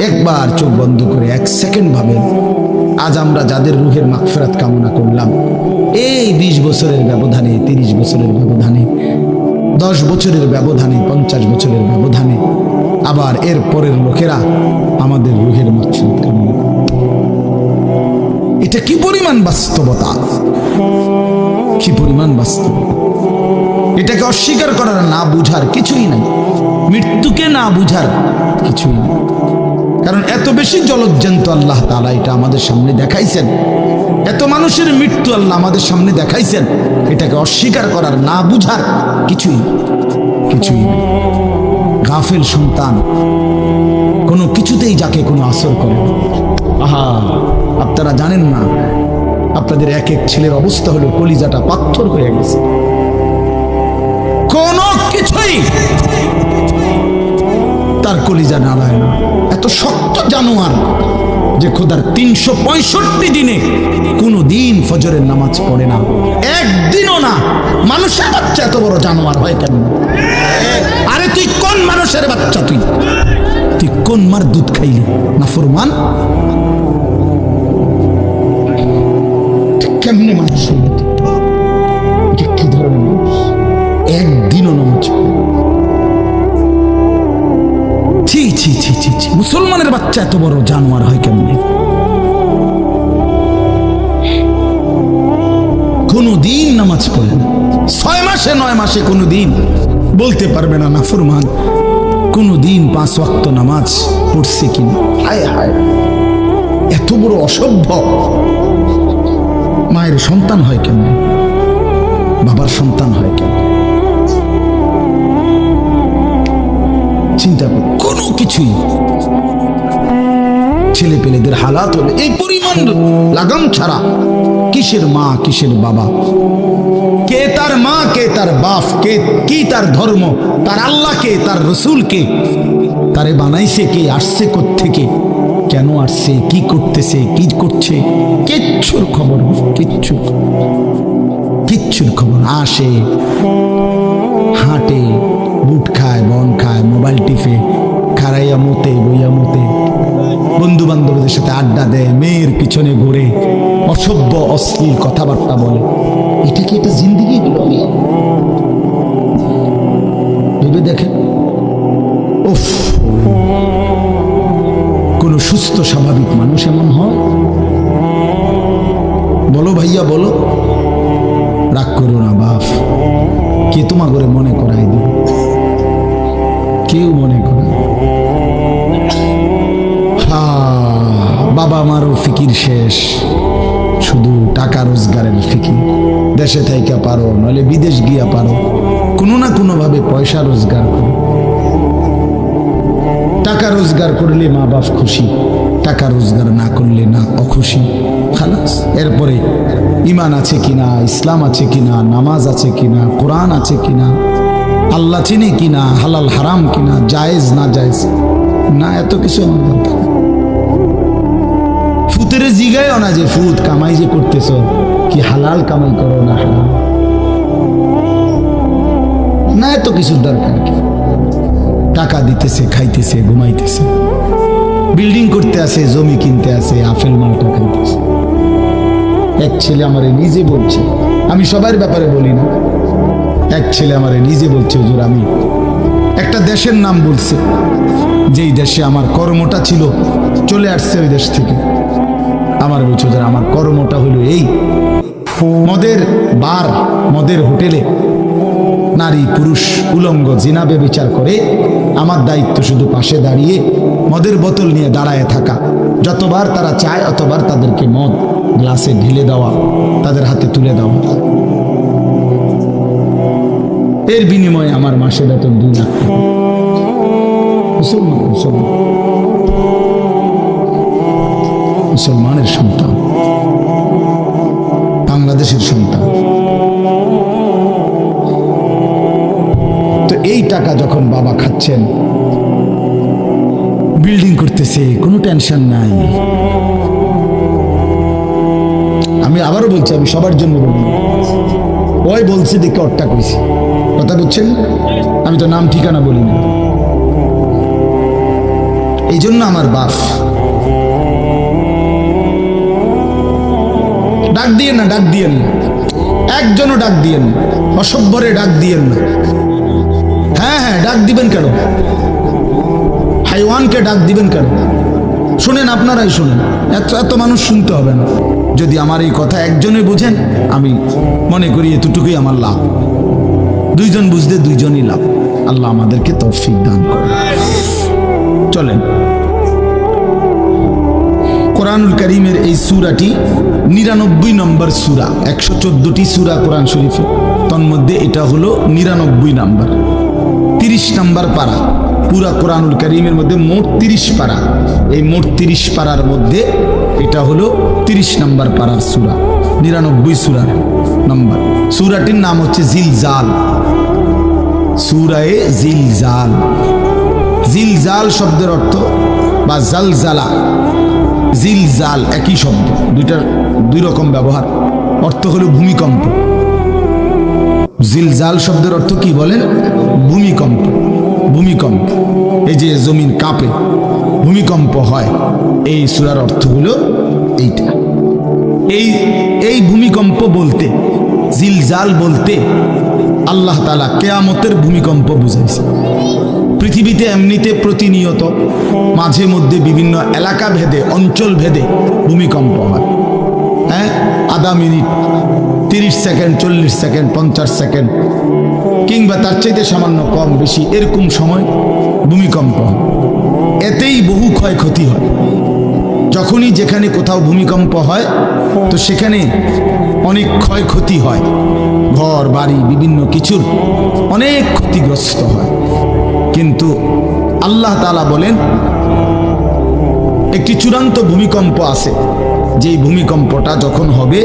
একবার চোখ বন্ধ করে 1 সেকেন্ড ভাবেন, আজ আমরা যাদের রুহের মাগফিরাত কামনা করলাম, এই 20 বছরের ব্যবধানে, 30 বছরের ব্যবধানে, 10 বছরের ব্যবধানে, 50 বছরের ব্যবধানে আবার এর পরের লোকেরা আমাদের রুহের মাগফিরাত কামনা করে। এটা কি পরিমাণ বাস্তবতা, কি পরিমাণ বাস্তব! এটাকে অস্বীকার করার, না বুঝার কিছুই নাই, মৃত্যুকে না বুঝার কিছুই নাই। কারণ এত বেশি জলজ্জান্ত আল্লাহ তাআলা এটা আমাদের সামনে দেখাইছেন, এত মানুষের মৃত্যু আল্লাহ আমাদের সামনে দেখাইছেন, এটাকে অস্বীকার করার, না বুঝার কিছুই কিছুই নেই। গাফেল সন্তান কোনো কিছুতেই যাকে কোনো আসর করে না। আহা, আপনারা জানেন না, আপনাদের এক এক ছেলের অবস্থা হলো কলিজাটা পাথর হয়ে গেছে, কোনো কিছুই তার কলিজা নাড়ায় না। এত শক্ত জানোয়ার যে খোদার 365 দিনে কোনো দিন ফজরের নামাজ পড়ে না, একদিনও না। মানুষের বাচ্চা এত বড় জানোয়ার হয় কেন? আরে তুই কোন মানুষের বাচ্চা? তুই কোন মার দুধ খাইলি? নাফরমান! কেমনে মানুষ হইল? কি ধরনের মানুষ? একদিনও নামাজ পড়ে? ছি ছি ছি ছি ছি! মুসলমানের বাচ্চা এত বড় জানোয়ার হয় কেমনে? কোনদিন নামাজ পড়ে না, 6 মাসে 9 মাসে কোনদিন বলতে পারবে না নাফরমান কোনদিন 5 ওয়াক্ত নামাজ পড়ছে কিনা। হায় হায়, এত বড় অসভ্য! মায়ের সন্তান হয় কেমনে? বাবার সন্তান হয় কেমনে? চিন্তা কর, কোনো কিছুই ছেলে পেলেদের হালাত হলে এই পরিমাণ লাগাম ছাড়া কিসের মা কিসের বাবা, কে তার মা কে তার বাপ, কে কি তার ধর্ম, তার আল্লাহ কে, তার রসুল কে, তারে বানাইছে কে, আসছে কোত্থেকে, কেন আসছে, কি করতেছে, কি করছে, কিচ্ছুর খবর, কিচ্ছুর খবর। আসে, হাঁটে, বুট খায়, বন খায়, মোবাইল টিপে, খারাইয়া মতে, বইয়া মতে, বন্ধু বান্ধবদের সাথে আড্ডা দেয়, মেয়ের পিছনে ঘুরে, অসভ্য অশ্লীল কথাবার্তা বলে। এটা কি এটা জিন্দিগি? ভেবে দেখেন। উফ, কোন সুস্থ স্বাভাবিক মানুষ এমন হয়? বলো ভাইয়া, বলো। রাগ করো না বাপ, কে তোমা করে মনে করাই দিবে? কেউ মনে করে। বাবা মারও ফিকির শেষ, শুধু টাকা রোজগারের ফিকির। দেশে থাইকা পারো, নইলে বিদেশ গিয়া পারো, কোনো না কোনো ভাবে পয়সা রোজগার করো। টাকা রোজগার করলে মা বাপ খুশি, টাকা রোজগার না করলে না অখুশি, খালাস। এরপরে ইমান আছে কিনা, ইসলাম আছে কিনা, নামাজ আছে কিনা, কোরআন আছে কিনা, আল্লাহ চিনে কিনা, হালাল হারাম কিনা, জায়েজ না জায়েজ না, এত কিছু আমার দরকার। ফুতের জিগায়ও না যে ফুত কামাই যে করতেছ, কি হালাল কামাই করো না হারাম না, এত কিছুর দরকার কি? টাকা দিতেছে, খাইতেছে, ঘুমাইতেছে, বিল্ডিং করতে আসে, জমি কিনতে আসে, আপেল মালটা খাইতেছে। এক ছেলে আমারে নিজে বলছে, আমি সবার ব্যাপারে বলি না, এক ছেলে আমারে নিজে বলছে, হুজুর আমি একটা দেশের নাম বলছে, যেই দেশে আমার কর্মটা ছিল, চলে আসছে ওই দেশ থেকে। আমার বলছে, হুজুর আমার কর্মটা হলো এই, মদের বার, মদের হোটেলে নারী পুরুষ উলঙ্গ জিনাবে বিচার করে, আমার দায়িত্ব শুধু পাশে দাঁড়িয়ে মদের বোতল নিয়ে দাঁড়ায় থাকা, যতবার তারা চায় অতবার তাদেরকে মদ গ্লাসে ঢেলে দেওয়া, তাদের হাতে তুলে দেওয়া। এর বিনিময়ে আমার মাসে বেতন 2 লাখ টাকা। মুসলমানের সন্তান, বাংলাদেশের সন্তান। তো এই টাকা যখন বাবা খাচ্ছেন, বিল্ডিং করতেছে, কোনো টেনশন নাই। আমি আবারও বলছি, আমি সবার জন্য বলি, ওই বলছি দেখে অট্টা কইছি, কথা বুঝছেন? আমি তো নাম ঠিকানা বলি না। এই জন্য আমার বাপ, ডাক দিয়েন না, ডাক দিয়েন না, একজনও ডাক দিয়েন না, অসভ্যরে ডাক দিয়েন না। হ্যাঁ হ্যাঁ, ডাক দিবেন কেন? হাইওয়ানকে ডাক দিবেন কেন? শুনেন, আপনারাই শুনেন, এত এত মানুষ শুনতে হবে না। যদি আমার এই কথা একজনে বুঝেন, আমি মনে করি এতটুকুই আমার লাভ। দুইজন বুঝলে দুইজনই লাভ। আল্লাহ আমাদেরকে তৌফিক দান করে। চলেন, কোরআনুল কারীমের এই সূরাটি 99 নম্বর সূরা। 114টি সূরা কোরআন শরীফে, তন্মধ্যে এটা হলো 99 নম্বর, 30 নম্বর পারা। পুরা কোরআনুল কারীমের মধ্যে মোট 30 পারা। এই মোট 30 পারার মধ্যে এটা হলো 30 নম্বর পারার সূরা, 99 সূরার নম্বর। সূরাটির নাম হচ্ছে জিলজাল, সূরায়ে জিলজাল। জিলজাল শব্দের অর্থ বা জালজালা, জিলজাল একই শব্দ, দুইটার দুই রকম ব্যবহার। অর্থ হলো ভূমিকম্প। জিলজাল শব্দের অর্থ কি বলেন? ভূমিকম্প। ভূমিকম্প, এই যে জমিন কাঁপে, ভূমিকম্প হয়, এই সূরার অর্থ হলো এইটা। এই ভূমিকম্প বলতে, জিলজাল বলতে আল্লাহ তাআলা কিয়ামতের ভূমিকম্প বুঝাইছে। পৃথিবীতে এমনিতে প্রতিনিয়ত মাঝে মধ্যে বিভিন্ন এলাকা ভেদে, অঞ্চল ভেদে ভূমিকম্প হয়। হ্যাঁ, আধা মিনিট, 30 সেকেন্ড, 40 সেকেন্ড, 50 সেকেন্ড, কিংবা তার চাইতে সামান্য কম বেশি এরকম সময় ভূমিকম্প হয়। এতেই বহু ক্ষয়ক্ষতি হয়। যখনই যেখানে কোথাও ভূমিকম্প হয়, তো সেখানে অনেক ক্ষয়ক্ষতি হয়, ঘর বাড়ি বিভিন্ন কিছুর অনেক ক্ষতিগ্রস্ত হয়। কিন্তু আল্লাহ তাআলা বলেন একটি চূড়ান্ত ভূমিকম্প আছে, যেই ভূমিকম্পটা যখন হবে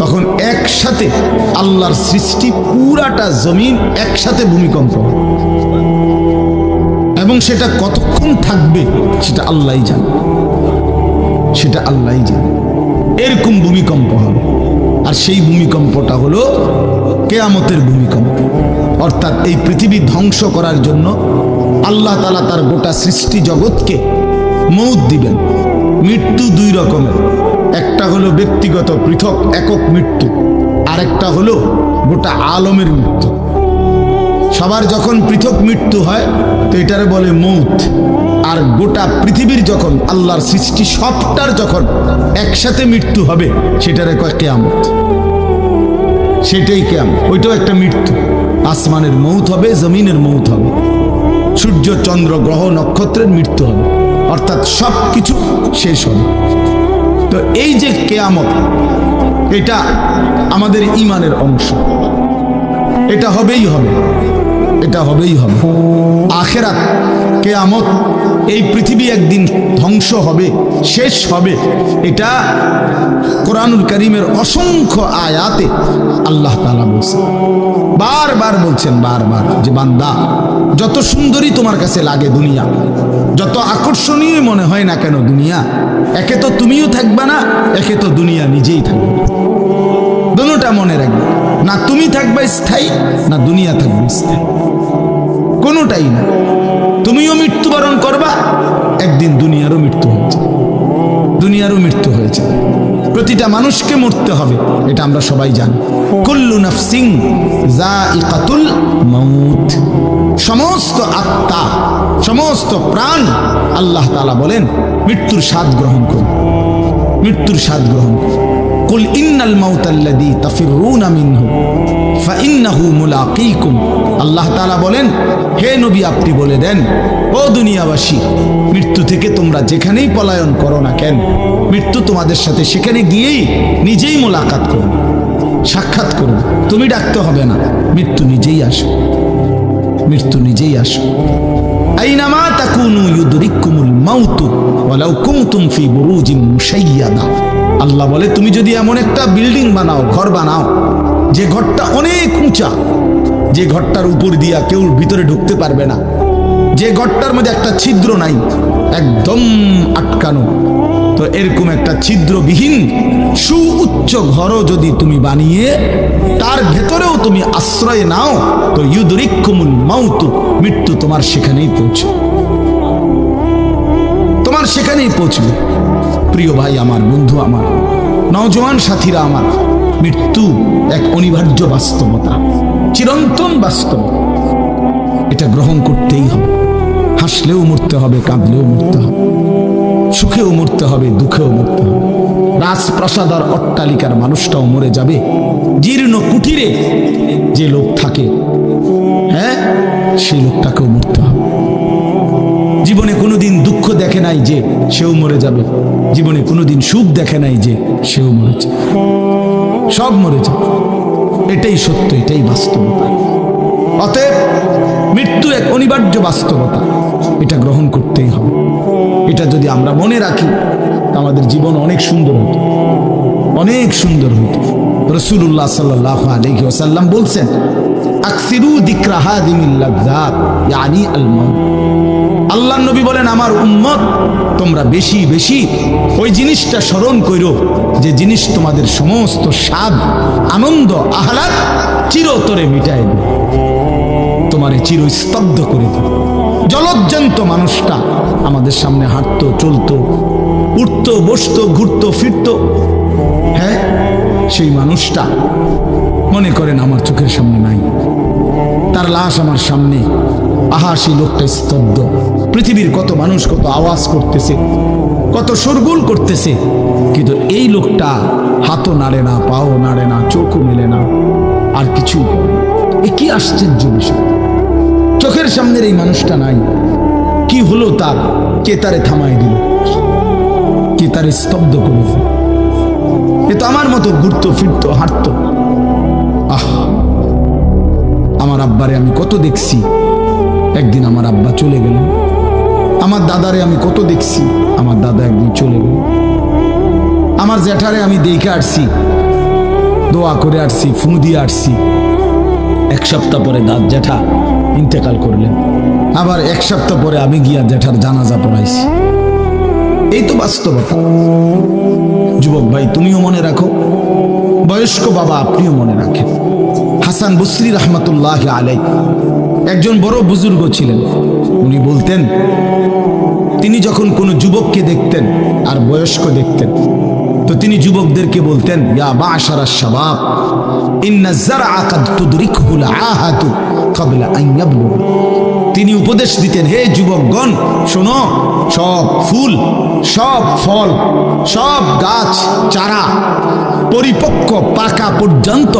তখন একসাথে আল্লাহর সৃষ্টি পুরাটা জমিন একসাথে ভূমিকম্প, এবং সেটা কতক্ষণ থাকবে সেটা আল্লাহই জানে, সেটা আল্লাহই জানে। এরকম ভূমিকম্প হবে, আর সেই ভূমিকম্পটা হলো কিয়ামতের ভূমিকম্প। অর্থাৎ এই পৃথিবী ধ্বংস করার জন্য আল্লাহ তাআলা তার গোটা সৃষ্টি জগৎকে মউত দিবেন। মৃত্যু দুই রকমের, একটা হলো ব্যক্তিগত পৃথক একক মৃত্যু, আর একটা হলো গোটা আলমের মৃত্যু। সবার যখন পৃথক মৃত্যু হয় তো এটারে বলে মউত, আর গোটা পৃথিবীর যখন আল্লাহর সৃষ্টি সবটার যখন একসাথে মৃত্যু হবে সেটারে কয় কিয়ামত। সেটাই কিয়ামত, ওইটাও একটা মৃত্যু। আসমানের মউত হবে, জমিনের মউত হবে, সূর্য চন্দ্র গ্রহ নক্ষত্রের মৃত্যু হবে, অর্থাৎ সব কিছু শেষ হবে। তো এই যে কিয়ামত, এটা আমাদের ঈমানের অংশ, এটা হবেই হবে, এটা হবেই হবে। আখিরাত, কিয়ামত, এই পৃথিবী একদিন ধ্বংস হবে, শেষ হবে, এটা কোরআনুল কারীমের অসংখ্য আয়াতে আল্লাহ তাআলা বলছেন, বারবার বলছেন, বারবার, যে বান্দা যত সুন্দরী তোমার কাছে লাগে দুনিয়া, যত আকর্ষণীয় মনে হয় না কেন দুনিয়া, একে তো তুমিও থাকবে না, একে তো দুনিয়া নিজেই থাকবে। দুটোটা মনে রাখবে, না তুমি থাকবে স্থায়ী, না দুনিয়া থাকবে স্থায়ী, কোনোটাই না। তুমিও মৃত্যুবরণ করবা, একদিন দুনিয়ারও মৃত্যু হয়েছে, দুনিয়ারও মৃত্যু হয়েছে। প্রতিটা মানুষকে মরতে হবে, এটা আমরা সবাই জানি। কুল্লু নাফসিন যায়িকাতুল মাউত, সমস্ত আত্মা, সমস্ত প্রাণ, আল্লাহ তাআলা বলেন মৃত্যুর স্বাদ গ্রহণ করুন, মৃত্যুর স্বাদ গ্রহণ করুন। কুল ইন্নাল মাউতাল্লাযী তাফিররুনা মিনহু ফাইন্নাহু মুলাকীকুম। আল্লাহ তাআলা বলেন, হে নবী আপনি বলে দেন, ও দুনিয়াবাসী, মৃত্যু থেকে তোমরা যেখানেই পলায়ন করো না কেন, মৃত্যু তোমাদের সাথে সেখানে গিয়েই নিজেই মোলাকাত করবে, সাক্ষাৎ করবে। তুমি ডাকতে হবে না, মৃত্যু নিজেই আসে, মৃত্যু নিজেই আসে। আইনামা তাকুনু ইউদরিকুমুল মাউতু ওয়ালাউ কুনতুম ফি বুরুজিন মুশাইয়াদা। আল্লাহ বলে, তুমি যদি এমন একটা বিল্ডিং বানাও, ঘর বানাও, যে ঘরটা অনেক উঁচা, যে ঘরটার উপর দিয়া কেউ ভিতরে ঢুকতে পারবে না, যে ঘরটার মধ্যে একটা ছিদ্র নাই, একদম আটকানো, তো এরকম একটা ছিদ্রবিহীন সুউচ্চ ঘরও যদি তুমি বানিয়ে তার ভেতরেও তুমি আশ্রয় নাও, তো ইউদরিকুমুল মাউতু, মৃত্যু তোমার সেখানেই পৌঁছে। সময়ে পৌঁছবে। প্রিয় ভাই আমার, বন্ধু আমার, নওজওয়ান সাথীরা আমার, মৃত্যু এক অনিবার্য বাস্তবতা, চিরন্তন বাস্তবতা। এটা গ্রহণ করতেই হবে। হাসলেও মরতে হবে, কাঁদলেও মরতে হবে, সুখেও মরতে হবে, দুঃখেও মরতে হবে। রাজপ্রাসাদ আর অট্টালিকার মানুষটাও মরে যাবে। জীর্ণ কুটিরে যে লোক থাকে, হ্যাঁ, সেই লোকটাকেও মরতে হবে। জীবনে কোনোদিন দুঃখ দেখে নাই যে সেও মরে যাবে, জীবনে কোনোদিন সুখ দেখে নাই যে সেও মরে যাবে, সব মরে যাবে। এটাই সত্য, এটাই বাস্তবতা। অতএব মৃত্যু এক অনিবার্য বাস্তবতা, এটা গ্রহণ করতেই হবে। এটা যদি আমরা মনে রাখি, আমাদের জীবন অনেক সুন্দর হতো, অনেক সুন্দর হতো। রাসূলুল্লাহ সাল্লাল্লাহু আলাইহি ওয়াসাল্লাম বলছেন, আকসিরু যিকরা হাযিমিল লাযযাত ইয়ানি আল মাউত। আল্লাহর নবী বলেন, আমার উম্মত তোমরা বেশি বেশি ওই জিনিসটা স্মরণ করো যে জিনিস তোমাদের সমস্ত স্বাদ, আনন্দ, আহ্লাদ চিরতরে মিটায় দেবে, তোমারে চিরস্তব্ধ করে দেবে। জলজ্জান্ত মানুষটা আমাদের সামনে হাঁটতো, চলতো, উঠতো, বসতো, ঘুরতো, ফিরতো, হ্যাঁ, সেই মানুষটা মনে করেন আমার চোখের সামনে নাই, তার লাশ আমার সামনে। আহা, সেই লোকটা স্তব্ধ। পৃথিবীর কত মানুষ কত আওয়াজ করতেছে, কত শোরগোল করতেছে, কিন্তু এই লোকটা হাতও নাড়ে না, পাও নাড়ে না, চোখও মেলে না, আর কিছু। এ কি আশ্চর্য বিষয়! চোখের সামনের এই মানুষটা নাই, কি হলো তার? কে তারে থামাই দিল? কে তারে স্তব্ধ করে দিল? এ তো আমার মতো ঘুরতো, ফিরতো, হাঁটতো। আহ, আমার আব্বারে আমি কত দেখছি, একদিন আমার আব্বা চলে গেলেন। আমার দাদারে আমি কত দেখছি, আমার দাদা একদিন চলে গেল। আমার জ্যাঠারে আমি দেখে আসছি, দোয়া করে আসছি, ফু দিয়ে আসছি। এক সপ্তাহ পরে দাদ জ্যাঠা ইন্তেকাল করলেন। আবার এক সপ্তাহ পরে আমি গিয়া জ্যাঠার জানাজা পড়াইছি। এই তো বাস্তবতা। যুবক ভাই, তুমিও মনে রাখো, বয়স্ক বাবা আপনিও মনে রাখেন। হাসান বসরি রহমতুল্লাহ আলাইহি একজন বড় বুজুর্গ ছিলেন। উনি বলতেন, তিনি যখন কোনো যুবককে দেখতেন আর বয়স্ক দেখতেন, তো তিনি যুবকদেরকে বলতেন, ইয়া মা'শারাশ শাবাব ইন্না যারআ কাদ তুদরিকুল আহাতু ক্বাবলা আন ইয়াবলুগ। তিনি উপদেশ দিতেন, হে যুবকগণ শোনো, সব ফুল, সব ফল, সব গাছ চারা পরিপক্ক পাকা পর্যন্ত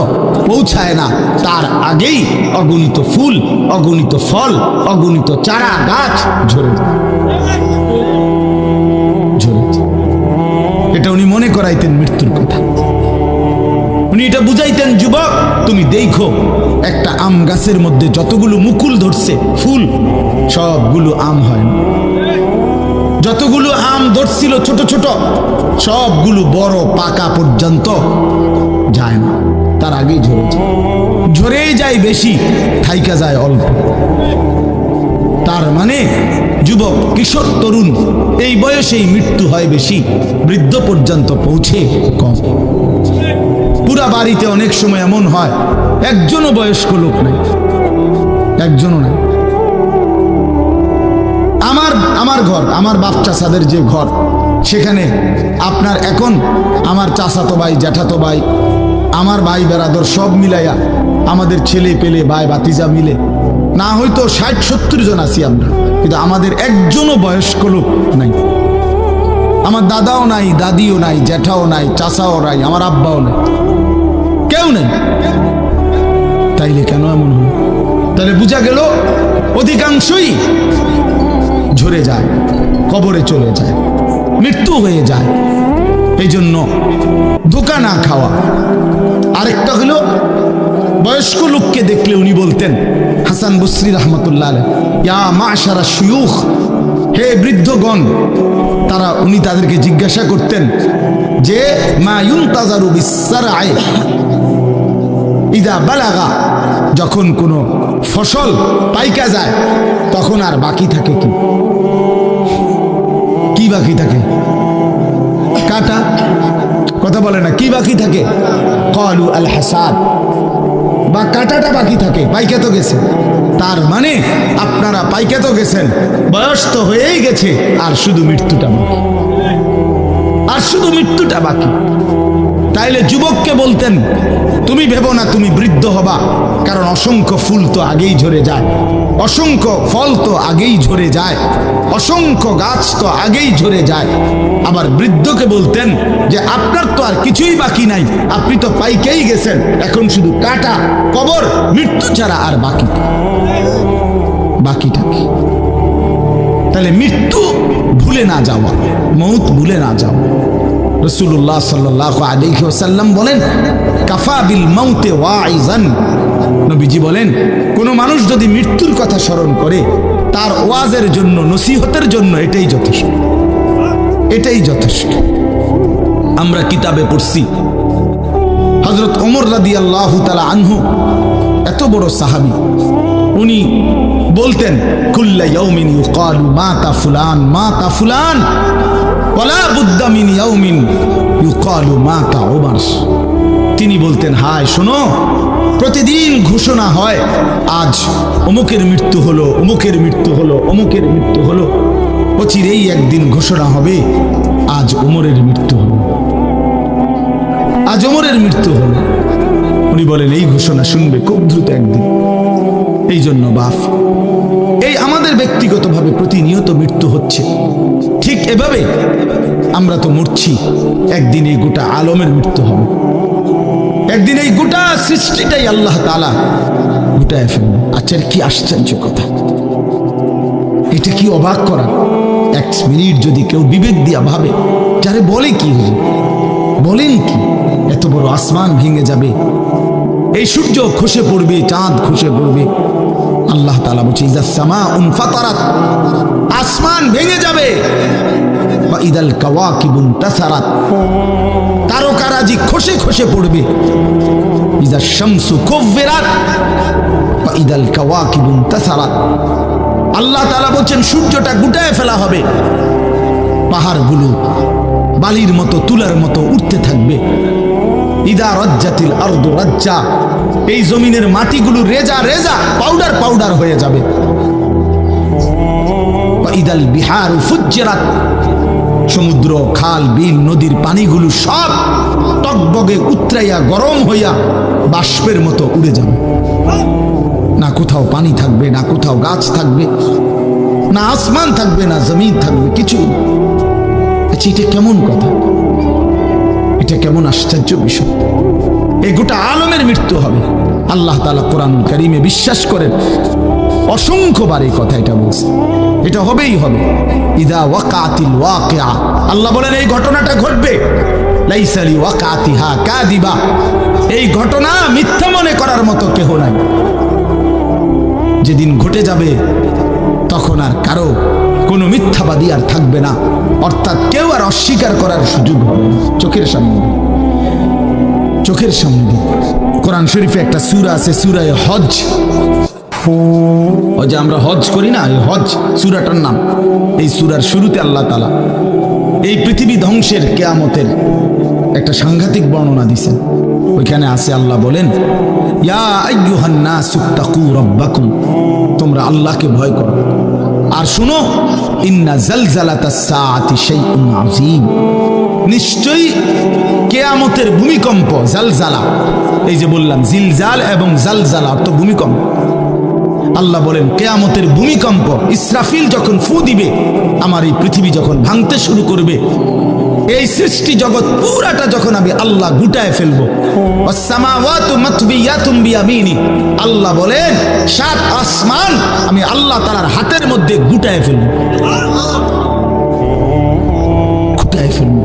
পৌঁছায় না, তার আগেই অগণিত ফুল, অগণিত ফল, অগণিত চারা গাছ ঝরে যায়। এটা উনি মনে করাইতেন মৃত্যুর কথা। উনি এটা বুঝাইতেন, যুবক তুমি দেখো, একটা আম গাছের মধ্যে যতগুলো মুকুল ধরছে ফুল, সবগুলো আম হয় না। যতগুলো আম ধরছিল ছোট ছোট, সবগুলো বড় পাকা পর্যন্ত যায় না, তার আগেই ঝরে যায়। ঝরেই যায় বেশি, থাইকা যায় অল্প। তার মানে যুবক, কিশোর, তরুণ এই বয়সেই মৃত্যু হয় বেশি, বৃদ্ধ পর্যন্ত পৌঁছে কম। পুরা বাড়িতে অনেক সময় এমন হয় একজনও বয়স্ক লোক নাই, একজনও নাই। আমার ঘর, আমার বাপ চাচাদের যে ঘর, সেখানে আপনার এখন আমার চাচাতো ভাই, জ্যাঠাতো ভাই, আমার ভাই বেরাদর সব মিলাইয়া আমাদের ছেলে পেলে ভাই ভাতিজা মিলে না হয়তো 60-70 জন আছি আমরা, কিন্তু আমাদের একজনও বয়স্ক লোক নাই। আমার দাদাও নাই, দাদিও নাই, জ্যাঠাও নাই, চাচাও নাই, আমার আব্বাও নাই, কেউ নেই। তাইলে কেন এমন হলো? তাহলে বোঝা গেল অধিকাংশই ঝরে যায়, কবরে চলে যায়, মৃত্যু হয়ে যায়। এই জন্য ধোঁকা না খাওয়া। আরেকটা হলো, বয়স্ক লোককে দেখলে উনি বলতেন, হাসান বসরি রহমতুল্লাহ আলাইহি, ইয়া মা'শারা শুয়ুখ, হে বৃদ্ধগণ। উনি তাদেরকে জিজ্ঞাসা করতেন যে, মা ইউনতাজারু বিসসারআ ইযা বালাগা, যখন কোনো ফসল পাইকা যায় তখন আর বাকি থাকে কি? কি বাকি থাকে? কাটা। কথা বলে না, কি বাকি থাকে? ক্বালু আল হাসাদ, বা কাটাটা বাকি থাকে, পাইকা তো গেছে। তার মানে আপনারা পাইকে তো গেছেন, বয়স তো হয়েই গেছে, আর শুধু মৃত্যুটা বাকি, আর শুধু মৃত্যুটা বাকি। তাইলে যুবককে বলতেন, তুমি ভেবো না তুমি বৃদ্ধ হবা, কারণ অসংখ্য ফুল তো আগেই ঝরে যায়, অসংখ্য ফল তো আগেই ঝরে যায়, অসংখ্য গাছ তো আগেই ঝরে যায়। আবার বৃদ্ধকে বলতেন যে আপনার তো আর কিছুই বাকি নাই, আপনি তো পাইকেই গেছেন, এখন শুধু কাটা, কবর, মৃত্যু ছাড়া আর বাকিটা কি? তাহলে মৃত্যু ভুলে না যাওয়া, মৌত ভুলে না যাওয়া। রাসূলুল্লাহ সাল্লাল্লাহু আলাইহি ওয়াসাল্লাম বলেন, কাফা বিল মাউতে ওয়াইজান। নবীজি বলেন, কোন মানুষ যদি মৃত্যুর কথা স্মরণ করে, তার ওয়াজের জন্য, নসিহতের জন্য এটাই যথেষ্ট, এটাই যথেষ্ট। আমরা কিতাবে পড়ছি, হযরত ওমর রাদিয়াল্লাহু তাআলা আনহু, এত বড় সাহাবী, উনি বলতেন, কুল্লা ইয়াউমিন ইউকালু মাতা ফুলান মাতা ফুলান ওয়ালা বুদ্দা মিন ইয়াউমিন ইউকালু মাতা ওমর। তিনি বলতেন, হায় শোনো, প্রতিদিন ঘোষণা হয় আজ অমুকের মৃত্যু হলো, অমুকের মৃত্যু হলো, অমুকের মৃত্যু হলো, অচিরেই একদিন ঘোষণা হবে আজ ওমরের মৃত্যু হলো, আজ ওমরের মৃত্যু হলো। উনি বলেন, এই ঘোষণা শুনবে খুব দ্রুত একদিন। এই জন্য বাপ, এই আমাদের ব্যক্তিগতভাবে প্রতিনিয়ত মৃত্যু হচ্ছে, ঠিক এভাবে আমরা তো মরছি, একদিন এই গোটা আলমের মৃত্যু হবে, একদিন এই গোটা সৃষ্টিটাই আল্লাহ তাআলা গোটায় ফেলবে। আচ্ছা, কি আশ্চর্য কথা, এটা কি অবাক করা। এক মিনিট যদি কেউ বিবেক দিয়া ভাবে, যারে বলে কি হুজুর, বলেন কি, এত বড় আসমান ভেঙে যাবে, এই সূর্য খসে পড়বে, চাঁদ খসে পড়বে। আল্লাহ তাআলা বলছে, ইযা সামাউন ফাতারাত, আসমান ভেঙে যাবে, ওয়া ইদাল কাওয়াকিবুন তাসারাত, তারকারাজি খসে খসে পড়বে, ইযা শামসু কুব্বিরাত ওয়া ইদাল কাওয়াকিবুন তাসারাত। আল্লাহ তাআলা বলছেন, সূর্যটা গুটায় ফেলা হবে, পাহাড়গুলো বালির মতো, তুলার মতো উঠতে থাকবে। ইদা রাজ্জাতিল আরদু রাজ্জা, এই জমিনের মাটিগুলো রেজা রেজা, পাউডার পাউডার হয়ে যাবে। ওয়া ইদাল বিহারু ফুজ্জিরাত, সমুদ্র, খাল, বিল, নদীর পানিগুলো সব টকবগে উতরাইয়া গরম হইয়া বাষ্পের মতো উড়ে যাবে। না কোথাও পানি থাকবে, না কোথাও গাছ থাকবে, না আসমান থাকবে, না জমিন থাকবে, কিছু। আচ্ছা, এটা কেমন কথা, এটা কেমন আশ্চর্য বিষয়। এই গোটা আলমের মৃত্যু হবে। আল্লাহ তাআলা কোরআনুল কারীমে বিশ্বাস করেন, অসংখ্যবার এই কথা এটা বলছে, এটা হবেই হবে। ইদা ওয়াকাতিল ওয়াকিআ, আল্লাহ বলেন এই ঘটনাটা ঘটবে। লাইসা লি ওয়াকাতিহা কাযিবা, এই ঘটনা মিথ্যা মনে করার মতো কেহ নাই। যেদিন ঘটে যাবে তখন আর কারো কোনো মিথ্যাবাদী আর থাকবে না, অর্থাৎ কেউ আর অস্বীকার করার সুযোগ হবে না। চোখের সামনে, চোখের সামনে কোরআন শরীফে একটা সূরা আছে, সূরা হজ। ওই যে আমরা হজ করি না, এই হজ সূরাটার নাম। এই সূরার শুরুতে আল্লাহ তাআলা এই পৃথিবী ধ্বংসের, কিয়ামতের একটা সাংঘাতিক বর্ণনা দিয়েছেন। ওইখানে আছে, আল্লাহ বলেন, ইয়া আইয়ুহান নাসু তাকু রাব্বাকুম, তোমরা আল্লাহকে ভয় করো। আর শুনো, ইন্না জালজালাতাস সাআতি শাইউন আযীম, নিশ্চয়ই কিয়ামতের ভূমিকম্প, জালজালা, এই যে বললাম জিলজাল এবং জালজালা অর্থ ভূমিকম্প। আল্লাহ বলেন, কিয়ামতের ভূমিকম্প, ইসরাফিল যখন ফু দিবে, আমার এই পৃথিবী যখন ভাঙতে শুরু করবে, এই সৃষ্টি জগৎ পুরাটা যখন আমি আল্লাহ গুটায় ফেলবো, ওয়াসসামাওয়াতু মাতবিয়াতুম বিয়ামিনি, আল্লাহ বলেন 7 আসমান আমি আল্লাহ তাআলার হাতের মধ্যে গুটায় ফেলবো, গুটায় ফেলবো।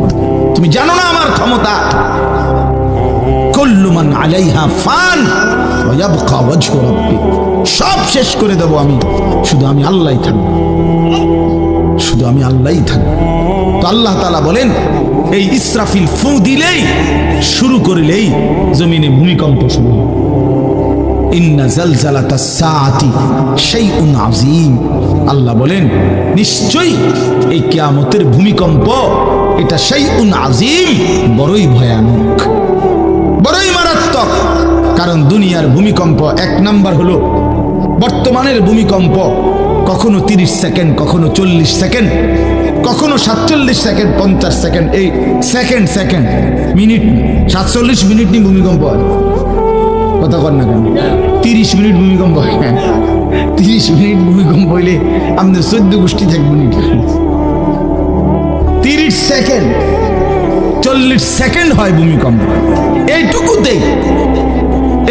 তুমি জানো না আমার ক্ষমতা। কুল্লু মান আলাইহা ফান ওয়া ইয়াবকা ওয়াজহু রাব্বিক, সব শেষ করে দেব আমি, শুধু আমি আল্লাহই থাকবো, শুধু আমি আল্লাহই থাকবো। তো আল্লাহ তাআলা বলেন, এই ইসরাফিল ফু দিলেই, শুরু করলেই জমিনে ভূমিকম্প শুরু হবে। ইন্না জালজালাতাস সাআতি শাইউন আযীম, আল্লাহ বলেন নিশ্চয়ই এই কিয়ামতের ভূমিকম্প, এটা শাইউন আযীম, বড়ই ভয়ানক, বড়ই মারাত্মক। কারণ দুনিয়ার ভূমিকম্প এক নাম্বার হলো বর্তমানের ভূমিকম্প কখনো 30 সেকেন্ড, কখনো 40 সেকেন্ড, কখনো 47 সেকেন্ড, 50 সেকেন্ড, এই সেকেন্ড মিনিট, 47 মিনিট নি ভূমিকম্প হয়। কথা কর না কেন? 30 মিনিট ভূমিকম্প হয়। 30 মিনিট ভূমিকম্প হইলে আমাদের 14 গোষ্ঠী থাকবে মিনিট। 30 সেকেন্ড, 40 সেকেন্ড হয় ভূমিকম্প।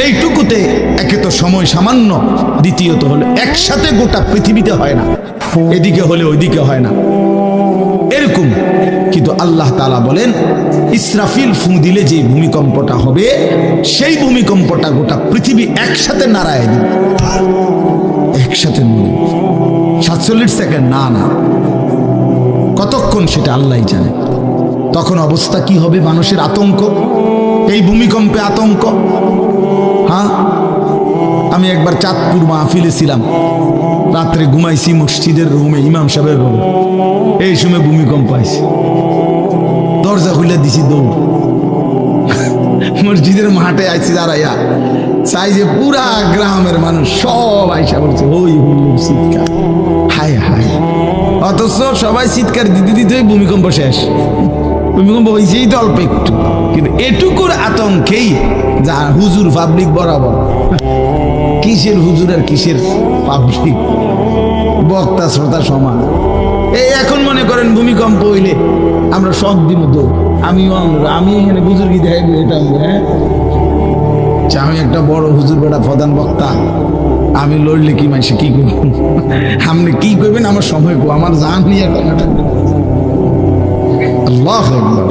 এইটুকুতে একে তো সময় সামান্য, দ্বিতীয়ত হলো একসাথে গোটা পৃথিবীতে হয় না, এদিকে হলে ওইদিকে হয় না এরকম। কিন্তু আল্লাহ তাআলা বলেন ইসরাফিল ফু দিলে যে ভূমিকম্পটা হবে, সেই ভূমিকম্পটা গোটা পৃথিবী একসাথে নাড়ায় দিবে, একসাথে নড়ে। 47 সেকেন্ড না, কতক্ষণ সেটা আল্লাহই জানে। তখন অবস্থা কি হবে? মানুষের আতঙ্ক, এই ভূমিকম্পে আতঙ্ক। হ্যাঁ, আমি একবার চাঁদপুর মাহফিলে ছিলাম, রাত্রে ঘুমাইছি মসজিদের রুমে, ইমাম সাহেবের রুমে। এই সময় ভূমিকম্প আইছে, দরজা খুলে দিছি দৌড়। মসজিদের মাঠে আইছি দাঁড়াইয়া, চাই যে পুরা গ্রামের মানুষ সব আইসা বলছে ওই হুল্লুর চিৎকার, হায় হায়। অথচ সবাই চিৎকার দিতে দিতে ভূমিকম্প শেষ। ভূমিকম্প হয়েছেই তো অল্প একটু, কিন্তু এটুকুর আতঙ্কেই যা হুজুর পাবলিক বরাবর। কিসের হুজুর আর কিসের পাবলিক, বক্তা শ্রোতা সমান। এই এখন মনে করেন ভূমিকম্প হইলে আমরা সব দিন তো আমি এখানে বুজুর্গি দেখাইবো, এটা হ্যাঁ, আমি একটা বড় হুজুর বেটা প্রধান বক্তা, আমি লড়লে কি মাইসে কি করব, আপনি কি করবেন আমার সময় কো, আমার জান নিয়ে কথাটা। আল্লাহু আকবার।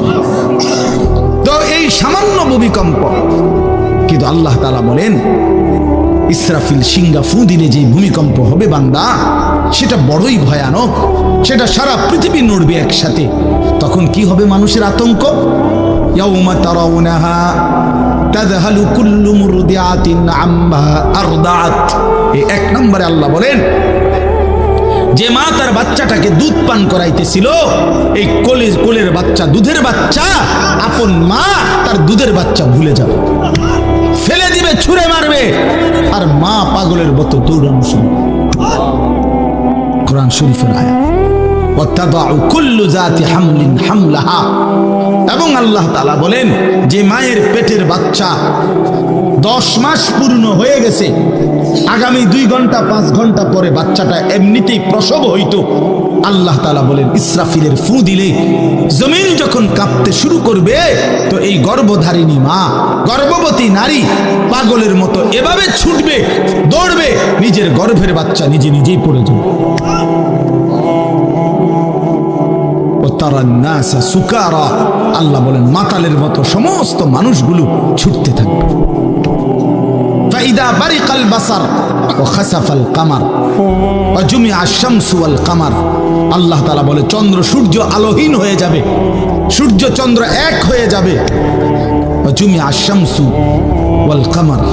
তো এই সামান্য ভূমিকম্প, কিন্তু আল্লাহ তাআলা বলেন ইসরাফিল সিংহা ফু দিলে যে ভূমিকম্প হবে বান্দা, সেটা বড়ই ভয়ানক, সেটা সারা পৃথিবী নড়বে একসাথে। তখন কি হবে মানুষের আতঙ্ক? ইয়াউমা তারাউনাহা তাযহালু কুল্লু মুরদিআতিন আম্মা আরদাআত। এই 1 নম্বরে আল্লাহ বলেন যে মা তার বাচ্চাটাকে দুধ পান করাইতেছিল, এই কোলের বাচ্চা, দুধের বাচ্চা, আপন মা তার দুধের বাচ্চা ভুলে যাবে, ফেলে দিবে, ছুঁড়ে মারবে, আর মা পাগলের মতো দৌড়ানো শুরু। কোরআন শরীফের আয়াত। ওয়াতাদাউ কুল্লু যাতি হামলিন হামলাহা। এবং আল্লাহ তাআলা বলেন যে মায়ের পেটের বাচ্চা 10 মাস পূর্ণ হয়ে গেছে, আগামী 2 ঘন্টা 5 ঘন্টা পরে বাচ্চাটা এমনিতেই প্রসব হইতো। আল্লাহ তাআলা বলেন ইসরাফিলের ফু দিলে জমিন যখন কাঁপতে শুরু করবে, তো এই গর্ভধারিণী মা, গর্ভবতী নারী পাগলের মতো এভাবে ছুটবে, দৌড়বে, নিজের গর্ভের বাচ্চা নিজেই পড়ে যাবে। সুকারা, আল্লাহ বলেন মাতালের মতো সমস্ত মানুষগুলো ছুটতে থাকবে। ফাইদা বারিকাল বাসার ওয়া খাসাফাল কামার ওয়া জুমিআ আশ-শামসু ওয়াল কামার। আল্লাহ তাআলা বলে চন্দ্র সূর্য আলোহীন হয়ে যাবে, সূর্য চন্দ্র এক হয়ে যাবে। ওয়া জুমিআ আশ-শামসু ওয়াল কামার